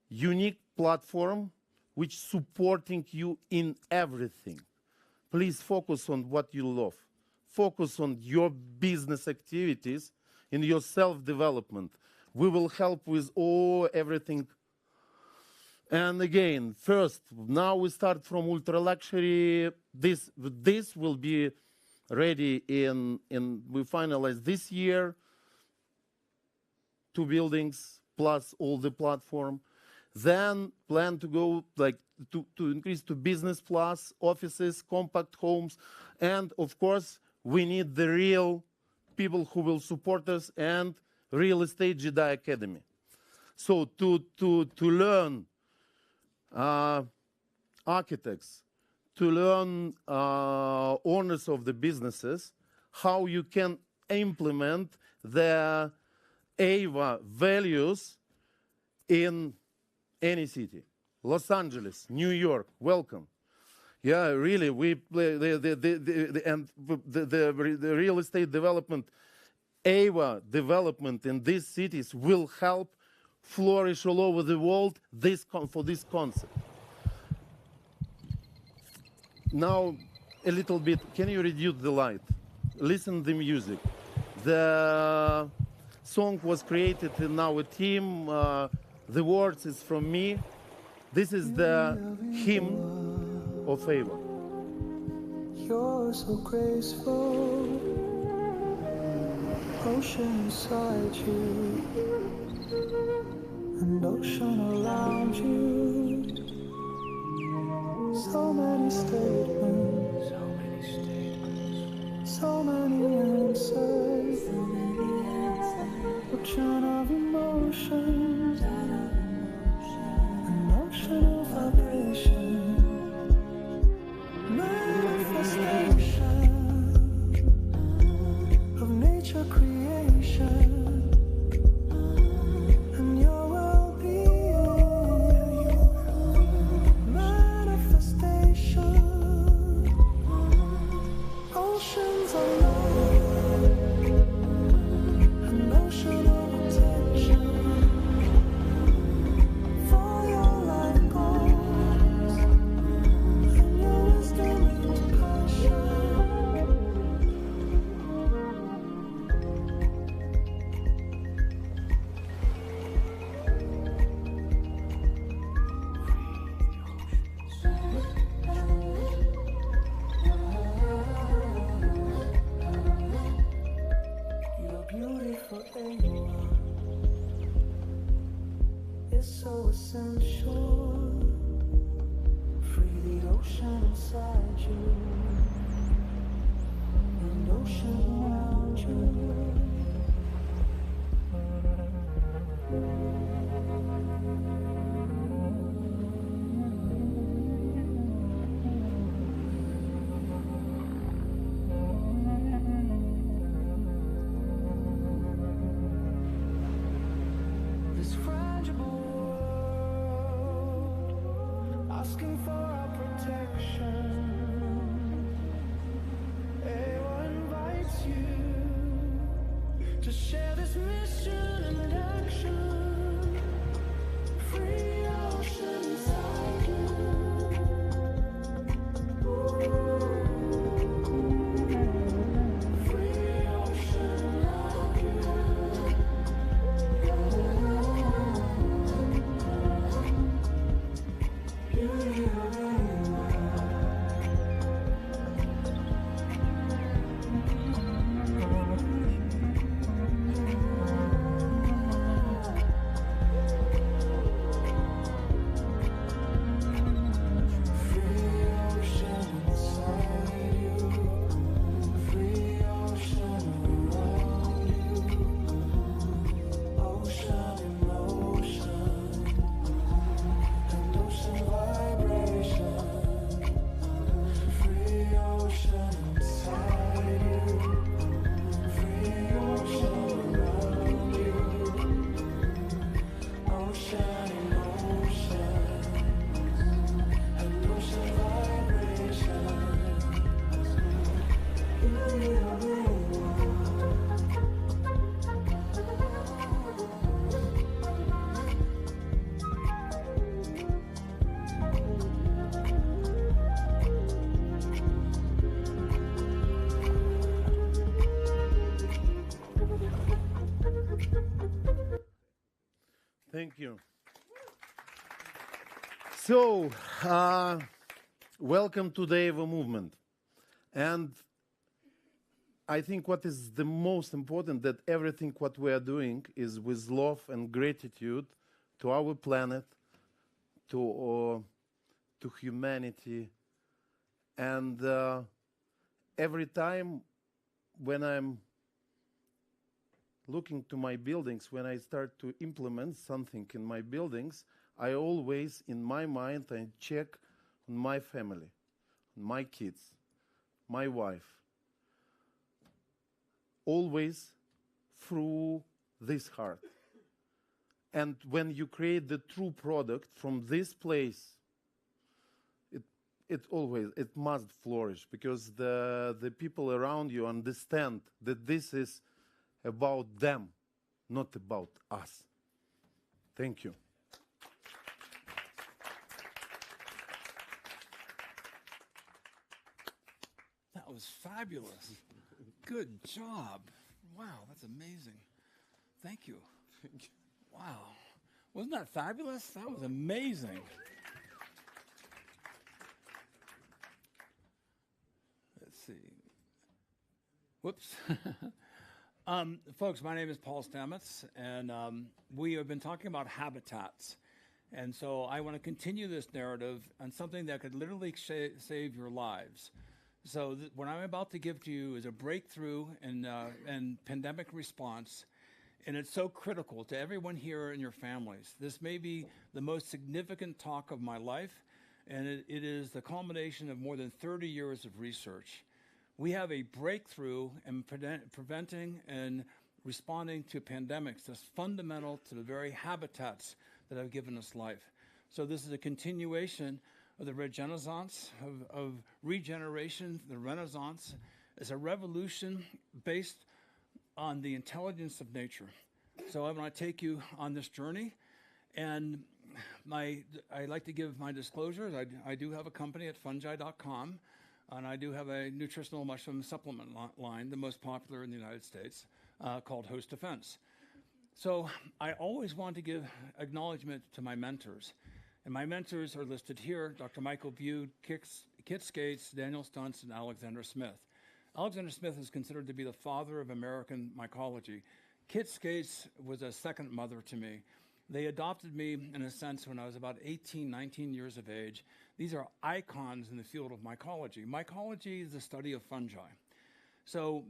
Unique platform which supporting you in everything. Please focus on what you love. Focus on your business activities, in your self-development. We will help with everything. And again, first, now we start from ultra-luxury. This will be ready we finalize this year. 2 buildings plus all the platform. Then plan to go to increase to business plus, offices, compact homes. And of course, we need the real people who will support us and Real Estate Jedi Academy. So to learn architects, to learn owners of the businesses, how you can implement the Eywa values in any city. Los Angeles, New York, welcome. Yeah, really, we play the real estate development, Eywa development in these cities will help flourish all over the world for this concept. Now, a little bit, can you reduce the light? Listen to the music. The song was created in our team. The words is from me. This is the hymn of Eywa. You're so graceful, ocean inside you, an ocean around you. So many statements, so many answers, ocean of emotions, an ocean of vibration, manifestation of nature creation. is so essential. Free the ocean inside you, and ocean around you. This frangible world, asking for our protection. Eywa invites you to share this mission and action. Free ocean inside you. Free ocean like you. Beauty of Eywa. Free ocean inside you. Free ocean around you. Ocean in motion. And ocean vibration. Free ocean inside you. Free ocean around you. Ocean in motion. And ocean vibration. Beauty of Eywa. Thank you. So, welcome to the Eywa movement. And I think what is the most important, that everything what we are doing is with love and gratitude to our planet, to humanity. And every time when I'm looking to my buildings, when I start to implement something in my buildings, I always, in my mind, I check on my family, on my kids, my wife. Always through this heart. And when you create the true product from this place, it must flourish, because the people around you understand that this is about them, not about us. Thank you. That was fabulous. Good job. Wow, that's amazing. Thank you. Wow. Wasn't that fabulous? That was amazing. Let's see. Whoops. Folks, my name is Paul Stamets, and we have been talking about habitats. And so I want to continue this narrative on something that could literally save your lives. So what I'm about to give to you is a breakthrough in pandemic response, and it's so critical to everyone here and your families. This may be the most significant talk of my life, and it is the culmination of more than 30 years of research. We have a breakthrough in preventing and responding to pandemics that's fundamental to the very habitats that have given us life. So this is a continuation of the Regenaissance, of regeneration. The Renaissance is a revolution based on the intelligence of nature. So I want to take you on this journey, and I like to give my disclosures. I do have a company at fungi.com, and I do have a nutritional mushroom supplement line, the most popular in the United States, called Host Defense. So I always want to give acknowledgement to my mentors. And my mentors are listed here: Dr. Michael Bude, Kit Skates, Daniel Stuntz, and Alexander Smith. Alexander Smith is considered to be the father of American mycology. Kit Skates was a second mother to me. They adopted me, in a sense, when I was about 18, 19 years of age. These are icons in the field of mycology. Mycology is the study of fungi. So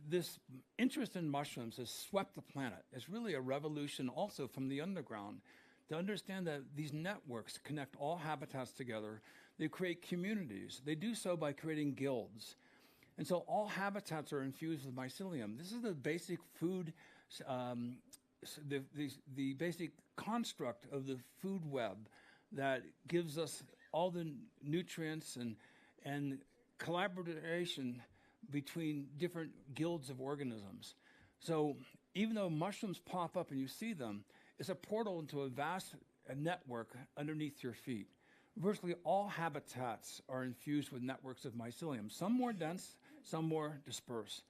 this interest in mushrooms has swept the planet. It's really a revolution also from the underground to understand that these networks connect all habitats together. They create communities. They do so by creating guilds. And so all habitats are infused with mycelium. This is the basic food, the basic construct of the food web that gives us all the nutrients and collaboration between different guilds of organisms. So even though mushrooms pop up and you see them, it's a portal into a vast network underneath your feet. Virtually all habitats are infused with networks of mycelium, some more dense, some more dispersed.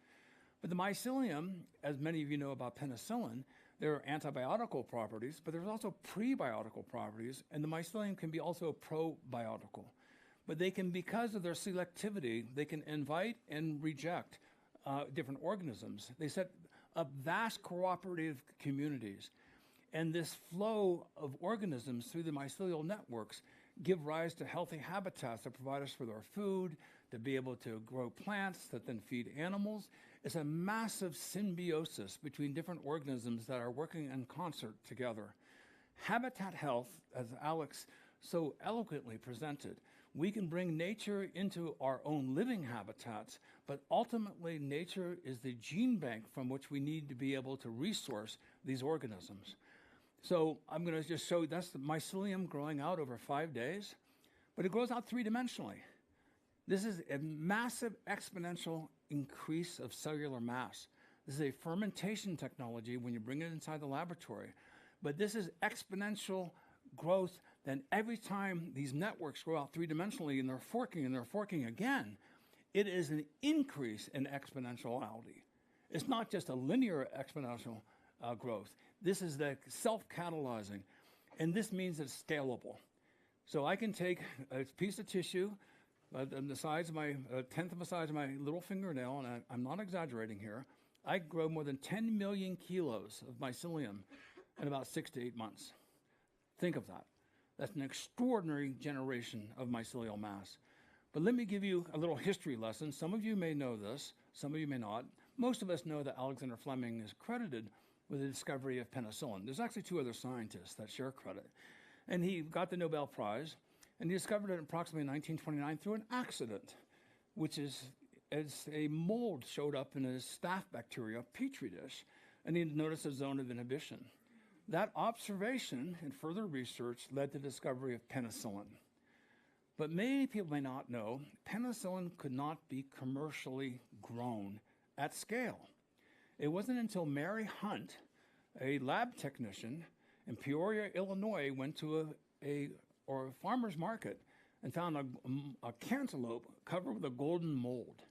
But the mycelium, as many of you know about penicillin, there are antibiotical properties, but there's also prebiotical properties, and the mycelium can be also probiotical. But they can, because of their selectivity, they can invite and reject different organisms. They set up vast cooperative communities. And this flow of organisms through the mycelial networks give rise to healthy habitats that provide us with our food, to be able to grow plants that then feed animals. It's a massive symbiosis between different organisms that are working in concert together. Habitat health, as Alex so eloquently presented, we can bring nature into our own living habitats, but ultimately nature is the gene bank from which we need to be able to resource these organisms. So I'm going to just show you, that's the mycelium growing out over 5 days, but it grows out three-dimensionally. This is a massive exponential increase of cellular mass. This is a fermentation technology when you bring it inside the laboratory. But this is exponential growth. Then every time these networks grow out three-dimensionally and they're forking again, it is an increase in exponentiality. It's not just a linear exponential growth. This is the self-catalyzing, and this means it's scalable. So I can take a piece of tissue the size of my, tenth of the size of my little fingernail, and I'm not exaggerating here, I grow more than 10 million kilos of mycelium in about 6 to 8 months. Think of that. That's an extraordinary generation of mycelial mass. But let me give you a little history lesson. Some of you may know this, some of you may not. Most of us know that Alexander Fleming is credited with the discovery of penicillin. There's actually 2 other scientists that share credit. And he got the Nobel Prize, and he discovered it in approximately 1929 through an accident, which is as a mold showed up in a staph bacteria petri dish, and he noticed a zone of inhibition. That observation and further research led to the discovery of penicillin. But many people may not know, penicillin could not be commercially grown at scale. It wasn't until Mary Hunt, a lab technician in Peoria, Illinois, went to a farmer's market and found a cantaloupe covered with a golden mold.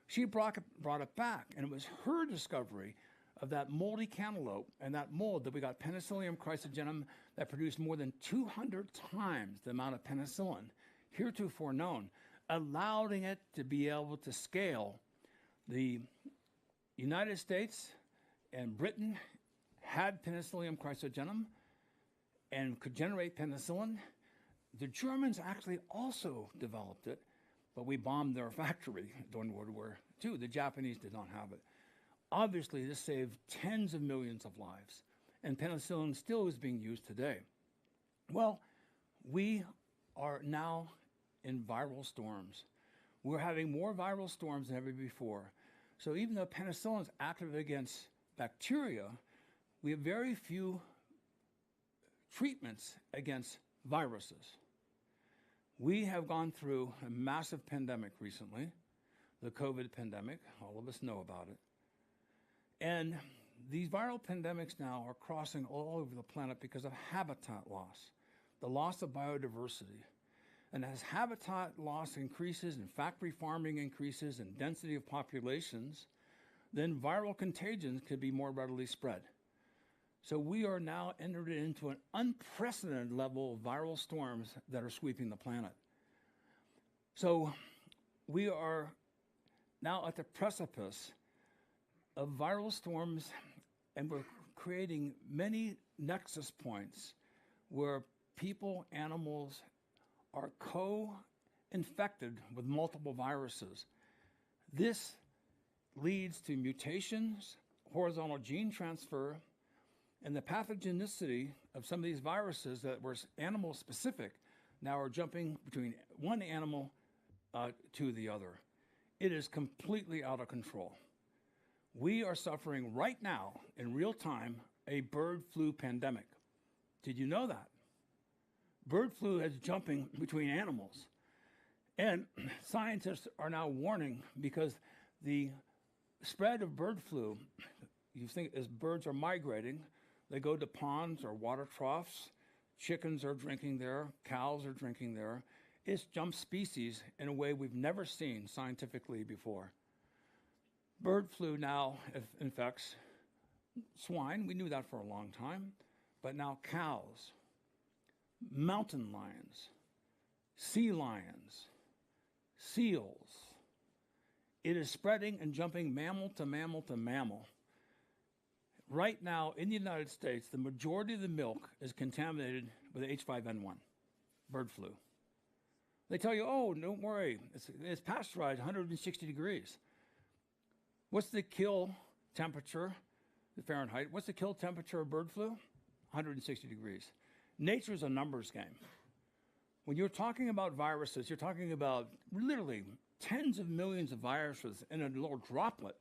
She brought it back, and it was her discovery of that moldy cantaloupe and that mold that we got Penicillium chrysogenum that produced more than 200 times the amount of penicillin heretofore known, allowing it to be able to scale. The United States and Britain had Penicillium chrysogenum and could generate penicillin. The Germans actually also developed it, but we bombed their factory during World War II. The Japanese did not have it. Obviously, this saved tens of millions of lives, and penicillin still is being used today. Well, we are now in viral storms. We're having more viral storms than ever before. So even though penicillin is active against bacteria, we have very few treatments against viruses. We have gone through a massive pandemic recently, the COVID pandemic. All of us know about it. And these viral pandemics now are crossing all over the planet because of habitat loss, the loss of biodiversity. And as habitat loss increases and factory farming increases and density of populations, then viral contagions could be more readily spread. So we are now entered into an unprecedented level of viral storms that are sweeping the planet. So we are now at the precipice of viral storms, and we're creating many nexus points where people, animals are co-infected with multiple viruses. This leads to mutations, horizontal gene transfer, and the pathogenicity of some of these viruses that were animal specific now are jumping between one animal to the other. It is completely out of control. We are suffering right now, in real time, a bird flu pandemic. Did you know that? Bird flu is jumping between animals. And scientists are now warning because the spread of bird flu, you think as birds are migrating, they go to ponds or water troughs, chickens are drinking there, cows are drinking there. It's jumped species in a way we've never seen scientifically before. Bird flu now infects swine. We knew that for a long time. But now cows, mountain lions, sea lions, seals. It is spreading and jumping mammal to mammal to mammal. Right now in the United States, the majority of the milk is contaminated with H5N1, bird flu. They tell you, oh, don't worry, it's pasteurized 160 degrees. What's the kill temperature, the Fahrenheit? What's the kill temperature of bird flu? 160 degrees. Nature's a numbers game. When you're talking about viruses, you're talking about literally tens of millions of viruses in a little droplet.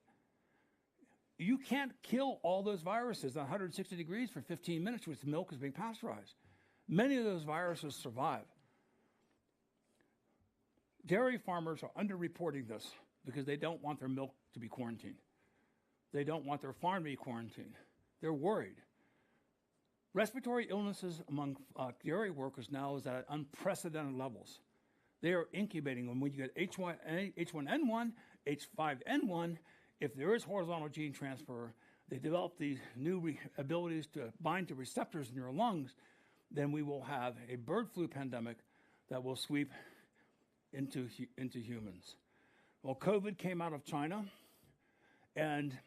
You can't kill all those viruses at 160 degrees for 15 minutes with milk is being pasteurized. Many of those viruses survive. Dairy farmers are underreporting this because they don't want their milk to be quarantined. They don't want their farm to be quarantined. They're worried. Respiratory illnesses among dairy workers now is at unprecedented levels. They are incubating when you get H1N1, H5N1, if there is horizontal gene transfer, they develop these new abilities to bind to receptors in your lungs, then we will have a bird flu pandemic that will sweep into humans. Well, COVID came out of China, and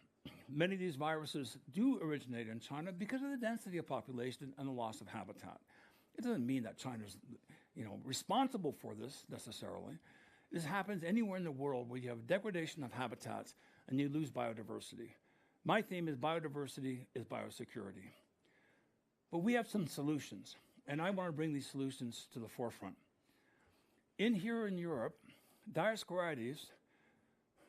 many of these viruses do originate in China because of the density of population and the loss of habitat. It doesn't mean that China's, responsible for this necessarily. This happens anywhere in the world where you have degradation of habitats and you lose biodiversity. My theme is biodiversity is biosecurity. But we have some solutions, and I want to bring these solutions to the forefront. Here in Europe, Dioscorides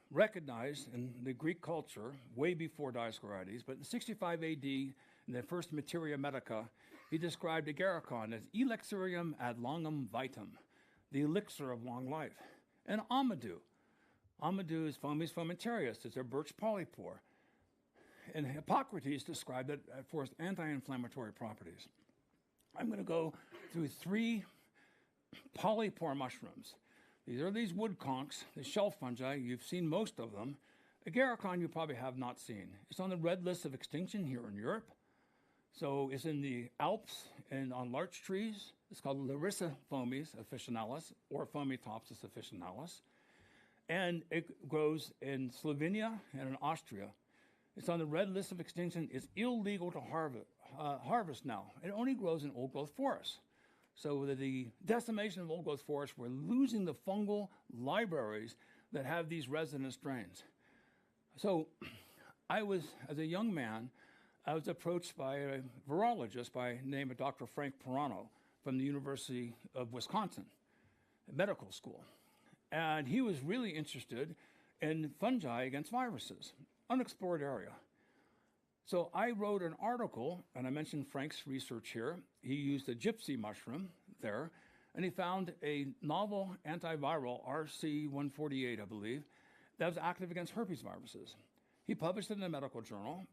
recognized in the Greek culture, way before Dioscorides, but in 65 AD, in the first Materia Medica, he described agarikon as elixirium ad longum vitam, the elixir of long life. And amadou. Amadou is Fomes fomentarius, it's a birch polypore. And Hippocrates described it for its anti-inflammatory properties. I'm going to go through 3 polypore mushrooms. These are these wood conchs, the shelf fungi. You've seen most of them. Agarikon you probably have not seen. It's on the red list of extinction here in Europe. So it's in the Alps and on larch trees. It's called Larissa fomes officinalis or Fomitopsis officinalis. And it grows in Slovenia and in Austria. It's on the red list of extinction. It's illegal to harvest now. It only grows in old growth forests. So with the decimation of old growth forests, we're losing the fungal libraries that have these resident strains. So as a young man, I was approached by a virologist by the name of Dr. Frank Pirano from the University of Wisconsin Medical School. And he was really interested in fungi against viruses, unexplored area. So I wrote an article, and I mentioned Frank's research here. He used a gypsy mushroom there, and he found a novel antiviral, RC148, I believe, that was active against herpes viruses. He published it in a medical journal.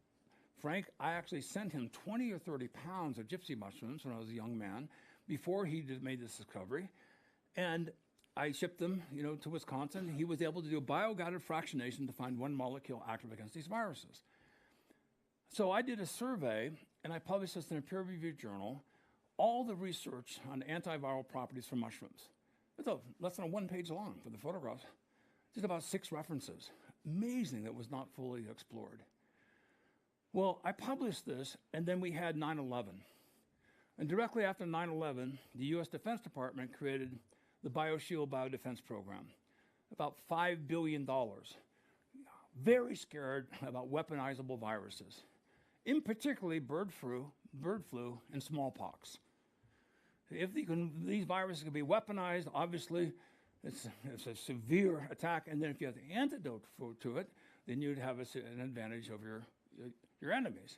Frank, I actually sent him 20 or 30 pounds of gypsy mushrooms when I was a young man before he made this discovery. And I shipped them, to Wisconsin. He was able to do a bioguided fractionation to find one molecule active against these viruses. So I did a survey, and I published this in a peer-reviewed journal, all the research on antiviral properties for mushrooms. It's less than a 1-page long for the photographs. Just about 6 references. Amazing that was not fully explored. Well, I published this, and then we had 9/11. And directly after 9/11, the U.S. Defense Department created the BioShield Biodefense Program, about $5 billion. Very scared about weaponizable viruses, in particularly bird flu, and smallpox. If these viruses can be weaponized, obviously it's a severe attack, and then if you have the antidote to it, then you'd have an advantage over your enemies.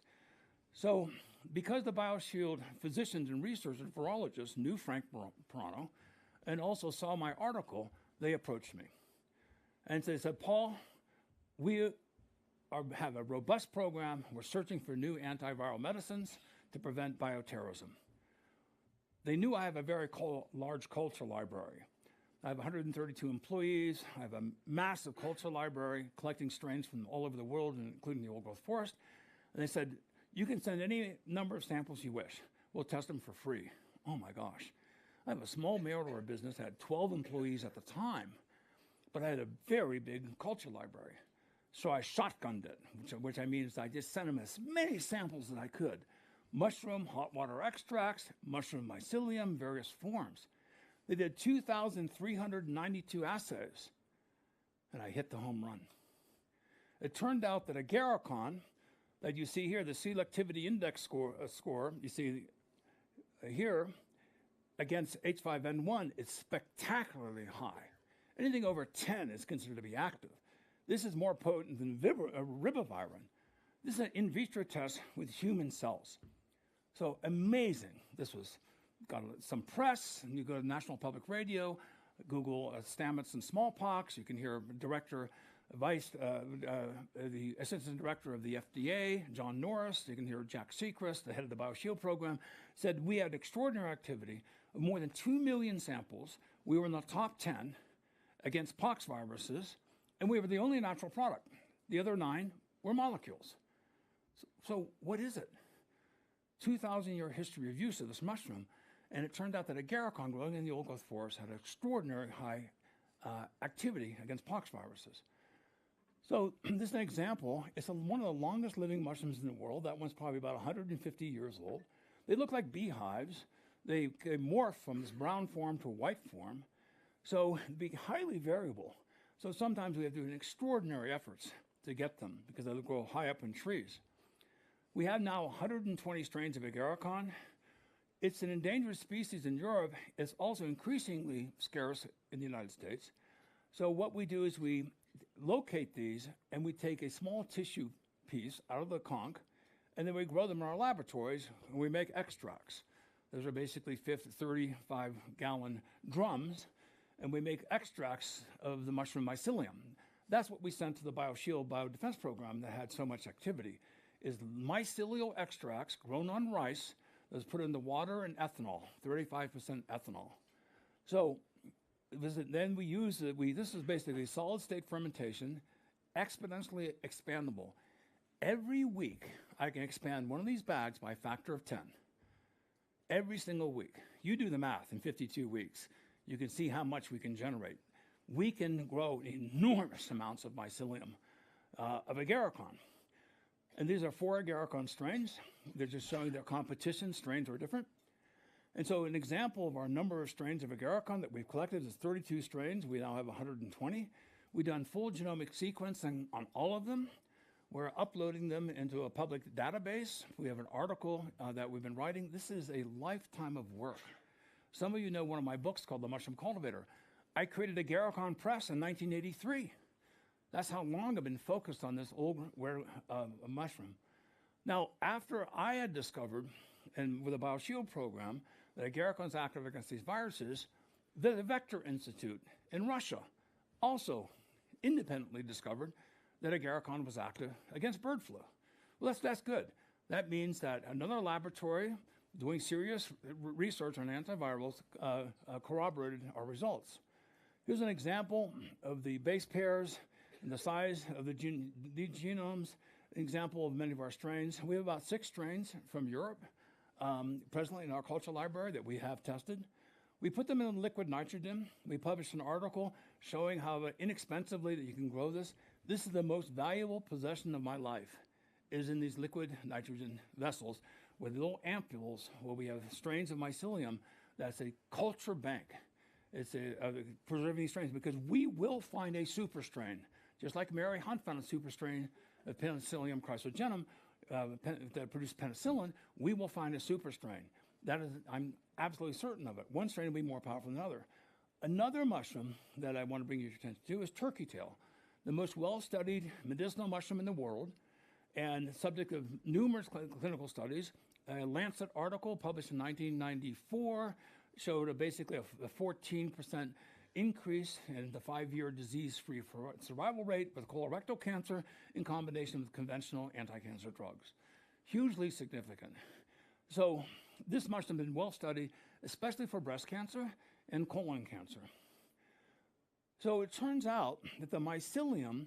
So because the BioShield physicians and researchers and virologists knew Frank Perano and also saw my article, they approached me. And they said, Paul, we have a robust program. We're searching for new antiviral medicines to prevent bioterrorism. They knew I have a very large culture library. I have 132 employees. I have a massive culture library collecting strains from all over the world, including the old growth forest. And they said, you can send any number of samples you wish. We'll test them for free. Oh my gosh. I have a small mail order business. I had 12 employees at the time, but I had a very big culture library. So I shotgunned it, which I mean is I just sent them as many samples as I could. Mushroom, hot water extracts, mushroom mycelium, various forms. They did 2,392 assays, and I hit the home run. It turned out that agarikon, that you see here, the selectivity index score you see here, against H5N1 is spectacularly high. Anything over 10 is considered to be active. This is more potent than ribavirin. This is an in vitro test with human cells. So amazing. This got some press, and you go to National Public Radio, Google Stamets and smallpox. You can hear the assistant director of the FDA, John Norris. You can hear Jack Sechrist, the head of the BioShield program, said we had extraordinary activity of more than 2 million samples. We were in the top 10 against pox viruses, and we were the only natural product. The other 9 were molecules. So what is it? 2,000-year history of use of this mushroom, and it turned out that agarikon growing in the old growth forest had extraordinary high activity against pox viruses. So this is an example. It's one of the longest living mushrooms in the world. That one's probably about 150 years old. They look like beehives. They morph from this brown form to a white form. So it'd be highly variable. So sometimes we have to do extraordinary efforts to get them because they grow high up in trees. We have now 120 strains of agarikon. It's an endangered species in Europe. It's also increasingly scarce in the United States. So what we do is we locate these and we take a small tissue piece out of the conch, and then we grow them in our laboratories and we make extracts. Those are basically 35-gallon drums, and we make extracts of the mushroom mycelium. That's what we sent to the BioShield Biodefense Program that had so much activity, is mycelial extracts grown on rice that's put into water and ethanol, 35% ethanol. So then we use this is basically solid state fermentation, exponentially expandable. Every week, I can expand one of these bags by a factor of 10. Every single week. You do the math in 52 weeks. You can see how much we can generate. We can grow enormous amounts of mycelium, of agarikon. And these are 4 agarikon strains. They're just showing their competition. Strains are different. And so an example of our number of strains of agarikon that we've collected is 32 strains. We now have 120. We've done full genomic sequencing on all of them. We're uploading them into a public database. We have an article that we've been writing. This is a lifetime of work. Some of you know one of my books called The Mushroom Cultivator. I created agarikon press in 1983. That's how long I've been focused on this old mushroom. Now, after I had discovered, and with the BioShield program, that agarikon is active against these viruses, the Vector Institute in Russia also independently discovered that agarikon was active against bird flu. Well, that's good. That means that another laboratory doing serious research on antivirals corroborated our results. Here's an example of the base pairs and the size of the genomes, an example of many of our strains. We have about 6 strains from Europe presently in our culture library that we have tested. We put them in liquid nitrogen. We published an article showing how inexpensively that you can grow this. This is the most valuable possession of my life. is in these liquid nitrogen vessels with little ampules where we have strains of mycelium that's a culture bank. It's preserving these strains because we will find a super strain. Just like Mary Hunt found a super strain of Penicillium chrysogenum that produced penicillin, we will find a super strain. That is, I'm absolutely certain of it. One strain will be more powerful than another. Another mushroom that I want to bring your attention to is turkey tail, the most well-studied medicinal mushroom in the world and subject of numerous clinical studies. A Lancet article published in 1994 showed basically a 14% increase in the 5-year disease-free survival rate with colorectal cancer in combination with conventional anti-cancer drugs. Hugely significant. So this mushroom has been well studied, especially for breast cancer and colon cancer. So it turns out that the mycelium,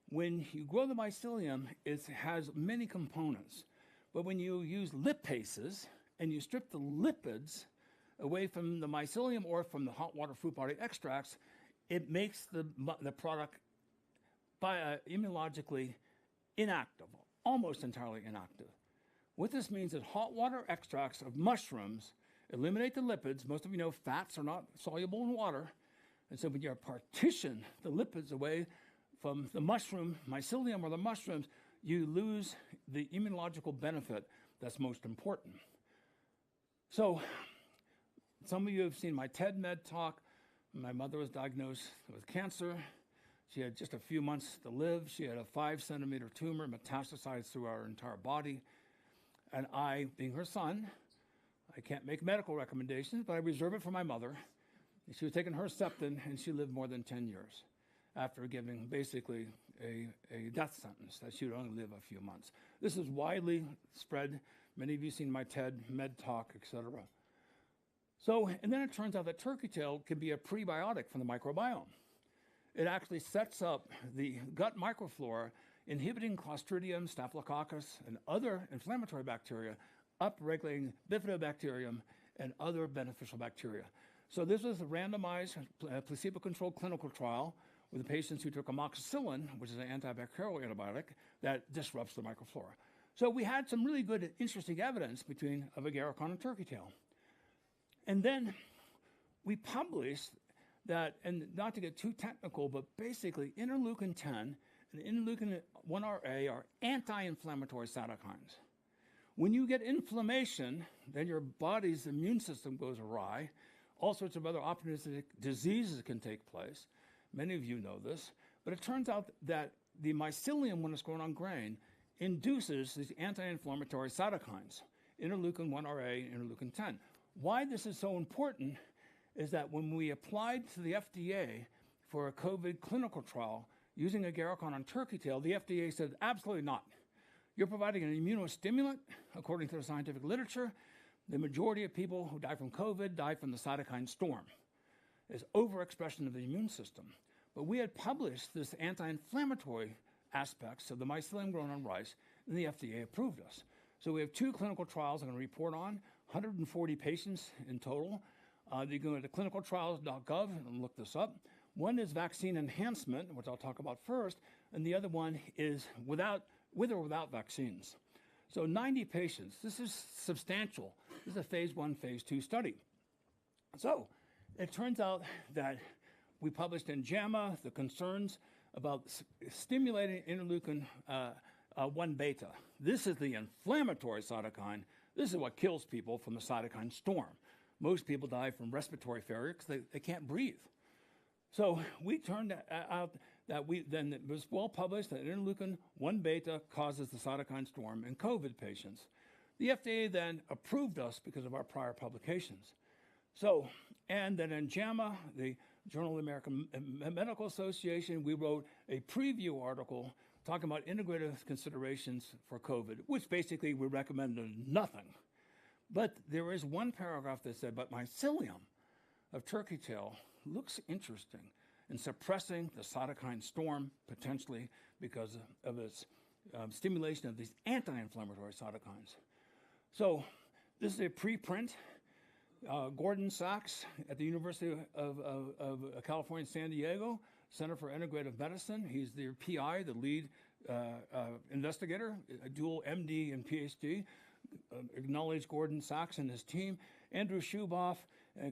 when you grow the mycelium, it has many components. But when you use lipases and you strip the lipids away from the mycelium or from the hot water fruit body extracts, it makes the product immunologically inactive, almost entirely inactive. What this means is hot water extracts of mushrooms eliminate the lipids. Most of you know fats are not soluble in water. And so when you partition the lipids away from the mushroom, mycelium or the mushrooms, you lose the immunological benefit that's most important. So some of you have seen my TED Med talk. My mother was diagnosed with cancer. She had just a few months to live. She had a 5-centimeter tumor metastasized through our entire body. And I, being her son, I can't make medical recommendations, but I reserve it for my mother. She was taking Herceptin, and she lived more than 10 years after giving basically a death sentence that she would only live a few months. This is widely spread. Many of you have seen my TED Med talk, etc. So, and then it turns out that turkey tail can be a prebiotic for the microbiome. It actually sets up the gut microflora, inhibiting Clostridium, Staphylococcus, and other inflammatory bacteria, upregulating Bifidobacterium and other beneficial bacteria. So this was a randomized placebo-controlled clinical trial with the patients who took amoxicillin, which is an antibacterial antibiotic that disrupts the microflora. So we had some really good, interesting evidence of agarikon and turkey tail. And then we published that, and not to get too technical, but basically interleukin 10 and interleukin 1RA are anti-inflammatory cytokines. When you get inflammation, then your body's immune system goes awry. All sorts of other opportunistic diseases can take place. Many of you know this. But it turns out that the mycelium, when it's grown on grain, induces these anti-inflammatory cytokines, interleukin 1RA, interleukin 10. Why this is so important is that when we applied to the FDA for a COVID clinical trial using agarikon on turkey tail, the FDA said, absolutely not. You're providing an immunostimulant, according to the scientific literature. The majority of people who die from COVID die from the cytokine storm. It's overexpression of the immune system. But we had published this anti-inflammatory aspects of the mycelium grown on rice, and the FDA approved us. So we have 2 clinical trials I'm going to report on, 140 patients in total. You go to clinicaltrials.gov and look this up. One is vaccine enhancement, which I'll talk about first, and the other one is with or without vaccines. So 90 patients. This is substantial. This is a phase 1, phase 2 study. So it turns out that we published in JAMA the concerns about stimulating interleukin 1 beta. This is the inflammatory cytokine. This is what kills people from the cytokine storm. Most people die from respiratory failure because they can't breathe. So we turned out that it was well published that interleukin 1 beta causes the cytokine storm in COVID patients. The FDA then approved us because of our prior publications. So, and then in JAMA, the Journal of the American Medical Association, we wrote a preview article talking about integrative considerations for COVID, which basically we recommended nothing. But there is one paragraph that said, but mycelium of turkey tail looks interesting in suppressing the cytokine storm, potentially because of its stimulation of these anti-inflammatory cytokines. So this is a preprint. Gordon Sachs at the University of California, San Diego, Center for Integrative Medicine. He's the PI, the lead investigator, a dual MD and PhD. Acknowledge Gordon Sachs and his team, Andrew Schuboff,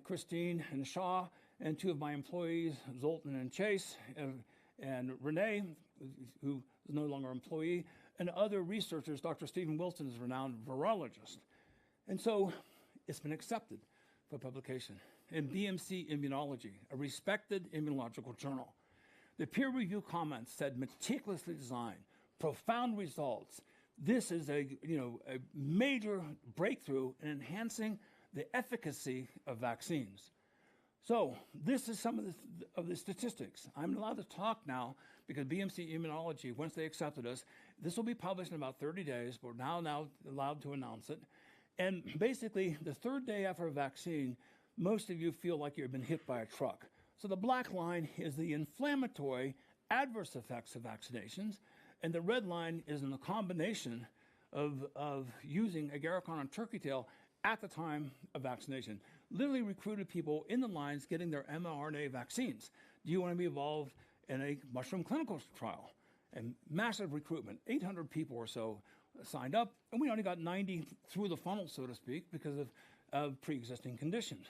Christine and Shaw, and two of my employees, Zoltan and Chase, and Renee, who is no longer an employee, and other researchers. Dr. Stephen Wilson is a renowned virologist. And so it's been accepted for publication in BMC Immunology, a respected immunological journal. The peer review comments said meticulously designed, profound results. This is a major breakthrough in enhancing the efficacy of vaccines. So this is some of the statistics. I'm allowed to talk now because BMC Immunology, once they accepted us, this will be published in about 30 days. We're now allowed to announce it. And basically, the third day after a vaccine, most of you feel like you've been hit by a truck. So the black line is the inflammatory adverse effects of vaccinations, and the red line is in the combination of using agarikon and turkey tail at the time of vaccination. Literally recruited people in the lines getting their mRNA vaccines. Do you want to be involved in a mushroom clinical trial? And massive recruitment, 800 people or so signed up, and we only got 90 through the funnel, so to speak, because of pre-existing conditions.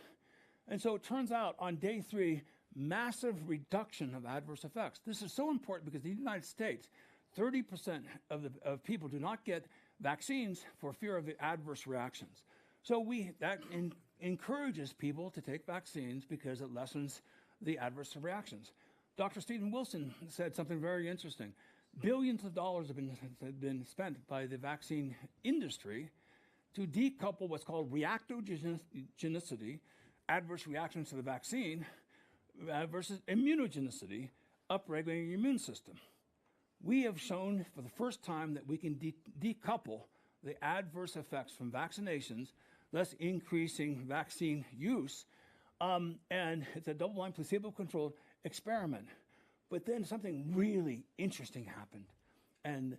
And so it turns out on day 3, massive reduction of adverse effects. This is so important because in the United States, 30% of people do not get vaccines for fear of the adverse reactions. So that encourages people to take vaccines because it lessens the adverse reactions. Dr. Stephen Wilson said something very interesting. Billions of dollars have been spent by the vaccine industry to decouple what's called reactogenicity, adverse reactions to the vaccine, versus immunogenicity, upregulating your immune system. We have shown for the first time that we can decouple the adverse effects from vaccinations, thus increasing vaccine use. And it's a double-blind, placebo-controlled experiment. But then something really interesting happened. And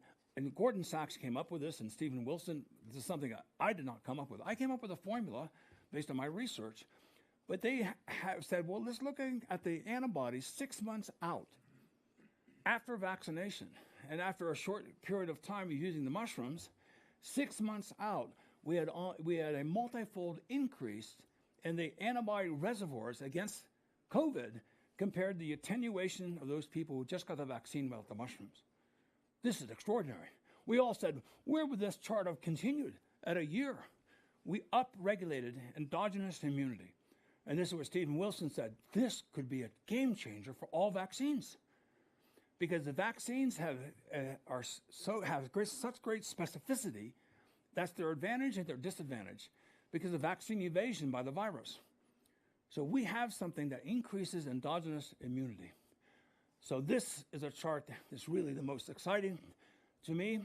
Gordon Sachs came up with this, and Stephen Wilson. This is something I did not come up with. I came up with a formula based on my research. But they have said, well, let's look at the antibodies 6 months out after vaccination. And after a short period of time using the mushrooms, 6 months out, we had a multifold increase in the antibody reservoirs against COVID compared to the attenuation of those people who just got the vaccine without the mushrooms. This is extraordinary. We all said, where would this chart have continued at a year? We upregulated endogenous immunity. And this is what Stephen Wilson said, this could be a game changer for all vaccines. Because the vaccines have such great specificity, that's their advantage and their disadvantage, because of vaccine evasion by the virus. So we have something that increases endogenous immunity. So this is a chart that's really the most exciting to me.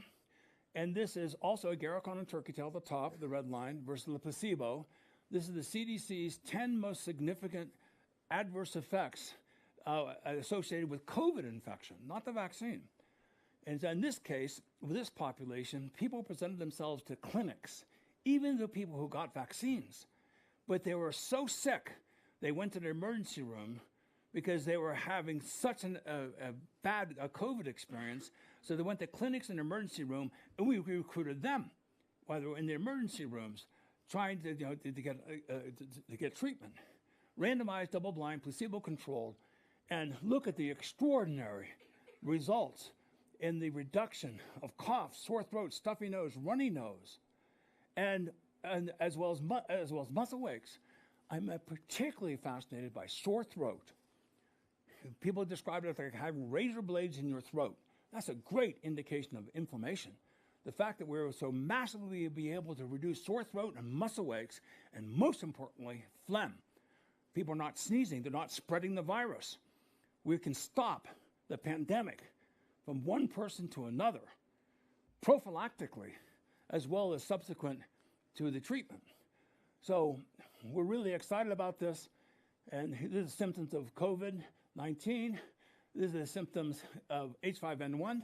And this is also agarikon and turkey tail at the top, the red line, versus the placebo. This is the CDC's 10 most significant adverse effects associated with COVID infection, not the vaccine. And in this case, with this population, people presented themselves to clinics, even the people who got vaccines. But they were so sick, they went to the emergency room because they were having such a bad COVID experience. So they went to clinics in the emergency room, and we recruited them while they were in the emergency rooms trying to get treatment. Randomized, double-blind, placebo-controlled, and look at the extraordinary results in the reduction of cough, sore throat, stuffy nose, runny nose, and as well as muscle aches. I'm particularly fascinated by sore throat. People describe it as like having razor blades in your throat. That's a great indication of inflammation. The fact that we're so massively be able to reduce sore throat and muscle aches, and most importantly, phlegm. People are not sneezing, they're not spreading the virus. We can stop the pandemic from one person to another, prophylactically, as well as subsequent to the treatment. So we're really excited about this. And these are the symptoms of COVID-19. These are the symptoms of H5N1.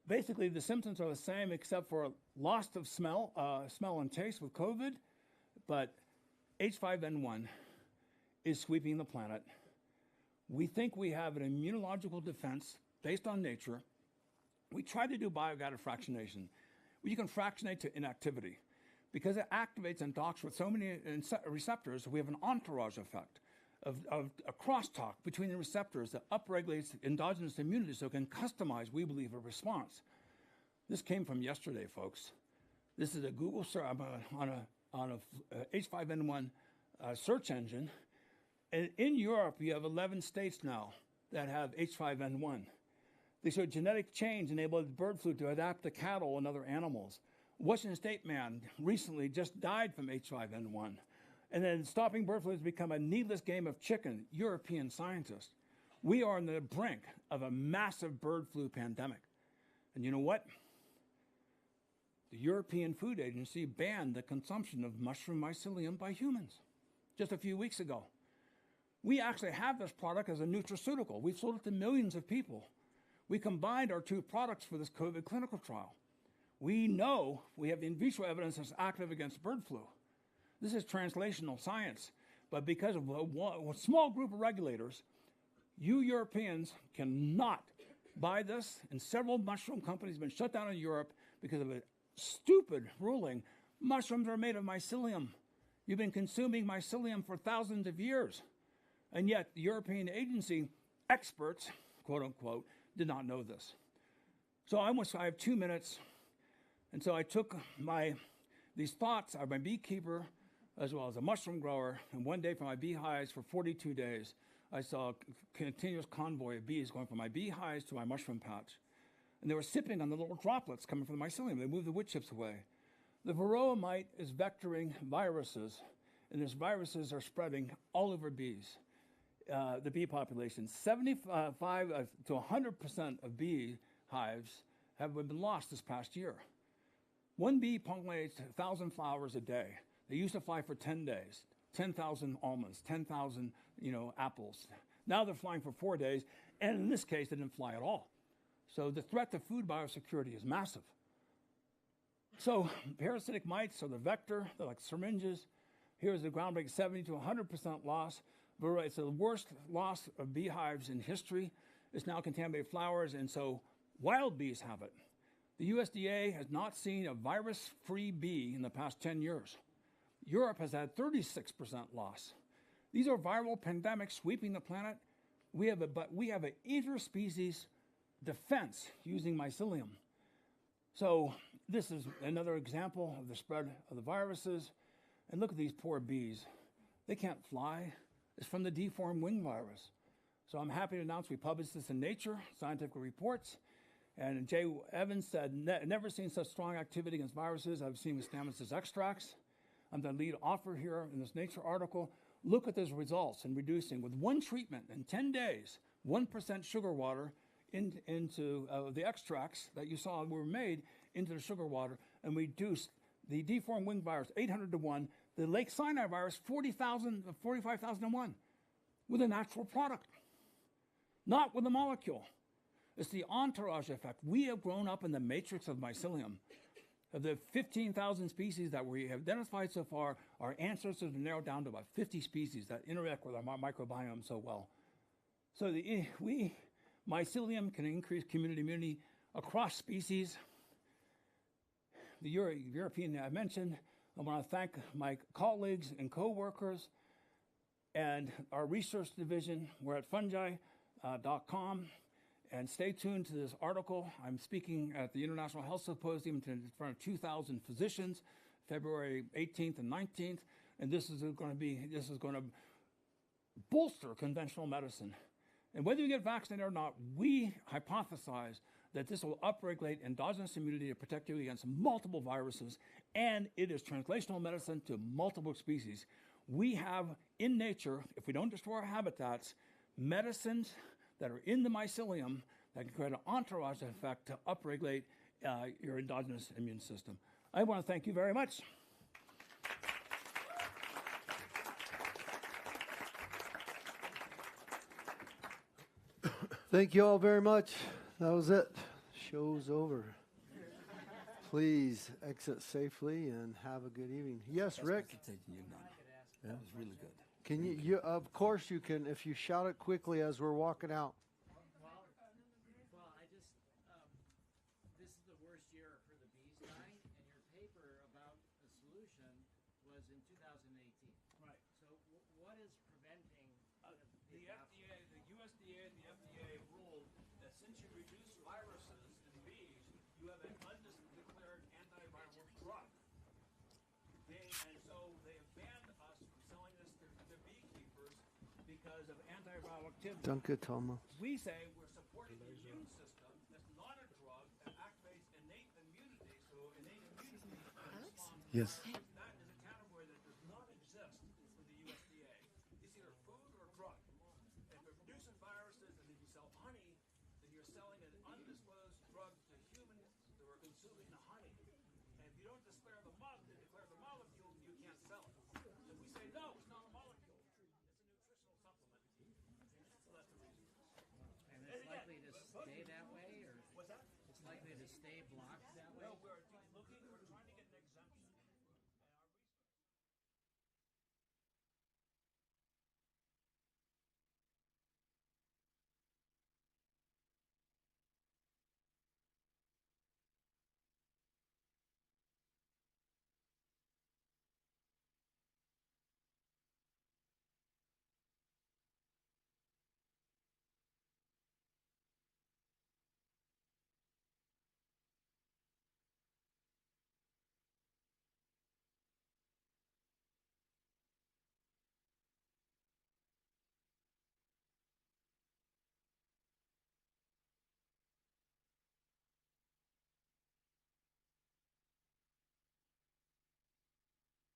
Basically, the symptoms are the same except for loss of smell and taste with COVID. But H5N1 is sweeping the planet. We think we have an immunological defense based on nature We try to do biogated fractionation. You can fractionate to inactivity. Because it activates and docks with so many receptors, we have an entourage effect of a crosstalk between the receptors that upregulates endogenous immunity so it can customize, we believe, a response. This came from yesterday, folks. This is a Google search on a H5N1 search engine. And in Europe, you have 11 states now that have H5N1. They show genetic change enabled bird flu to adapt to cattle and other animals. Washington State man recently just died from H5N1. And then stopping bird flu has become a needless game of chicken, European scientists. We are on the brink of a massive bird flu pandemic. And you know what? The European Food Agency banned the consumption of mushroom mycelium by humans just a few weeks ago. We actually have this product as a nutraceutical. We've sold it to millions of people. We combined our two products for this COVID clinical trial. We know we have in vitro evidence that's active against bird flu. This is translational science, but because of a small group of regulators, you Europeans cannot buy this, and several mushroom companies have been shut down in Europe because of a stupid ruling. Mushrooms are made of mycelium. You've been consuming mycelium for thousands of years, and yet the European agency experts, quote unquote, did not know this. So I have 2 minutes. And so I took these thoughts of my beekeeper as well as a mushroom grower, and one day from my beehives for 42 days, I saw a continuous convoy of bees going from my beehives to my mushroom patch. And they were sipping on the little droplets coming from the mycelium. They moved the wood chips away. The varroa mite is vectoring viruses, and these viruses are spreading all over bees, the bee population. 75 to 100% of bee hives have been lost this past year. One bee pollinates 1,000 flowers a day. They used to fly for 10 days, 10,000 almonds, 10,000 apples. Now they're flying for 4 days, and in this case, they didn't fly at all. So the threat to food biosecurity is massive. So parasitic mites are the vector. They're like syringes. Here's the groundbreaking 70 to 100% loss. It's the worst loss of beehives in history. It's now contaminated flowers, and so wild bees have it. The USDA has not seen a virus-free bee in the past 10 years. Europe has had 36% loss. These are viral pandemics sweeping the planet. We have an interspecies defense using mycelium. So this is another example of the spread of the viruses. And look at these poor bees. They can't fly. It's from the deformed wing virus. So I'm happy to announce we published this in Nature, Scientific Reports. And Jay Evans said, never seen such strong activity against viruses I've seen with Stamets' extracts. I'm the lead author here in this Nature article. Look at those results in reducing, with one treatment in 10 days, 1% sugar water into the extracts that you saw were made into the sugar water, and reduced the deformed wing virus 800 to 1, the Lake Sinai virus 45,000 to 1, with a natural product, not with a molecule. It's the entourage effect. We have grown up in the matrix of mycelium. Of the 15,000 species that we have identified so far, our ancestors have narrowed down to about 50 species that interact with our microbiome so well. So mycelium can increase community immunity across species. The European I mentioned. I want to thank my colleagues and co-workers and our research division. We're at fungi.com. And stay tuned to this article. I'm speaking at the International Health Symposium in front of 2,000 physicians, February 18th and 19th. And this is going to bolster conventional medicine. And whether you get vaccinated or not, we hypothesize that this will upregulate endogenous immunity to protect you against multiple viruses, and it is translational medicine to multiple species. We have in nature, if we don't destroy our habitats, medicines that are in the mycelium that can create an entourage effect to upregulate your endogenous immune system. I want to thank you very much. Thank you all very much. That was it. Show's over. Please exit safely and have a good evening. Yes, Rick? That was really good. Can you, of course you can, if you shout it quickly as we're walking out. And so they have banned us from selling this to beekeepers because of antiviral activity. Danke, Thomas. We say we're supporting the immune system. That's not a drug that activates innate immunity. So innate immunity responds. Yes. That is a category that does not exist for the USDA. It's either food or drug. If they're producing viruses and if you sell honey, then you're selling an undisclosed drug to humans who are consuming the honey. And if you don't declare the mug, then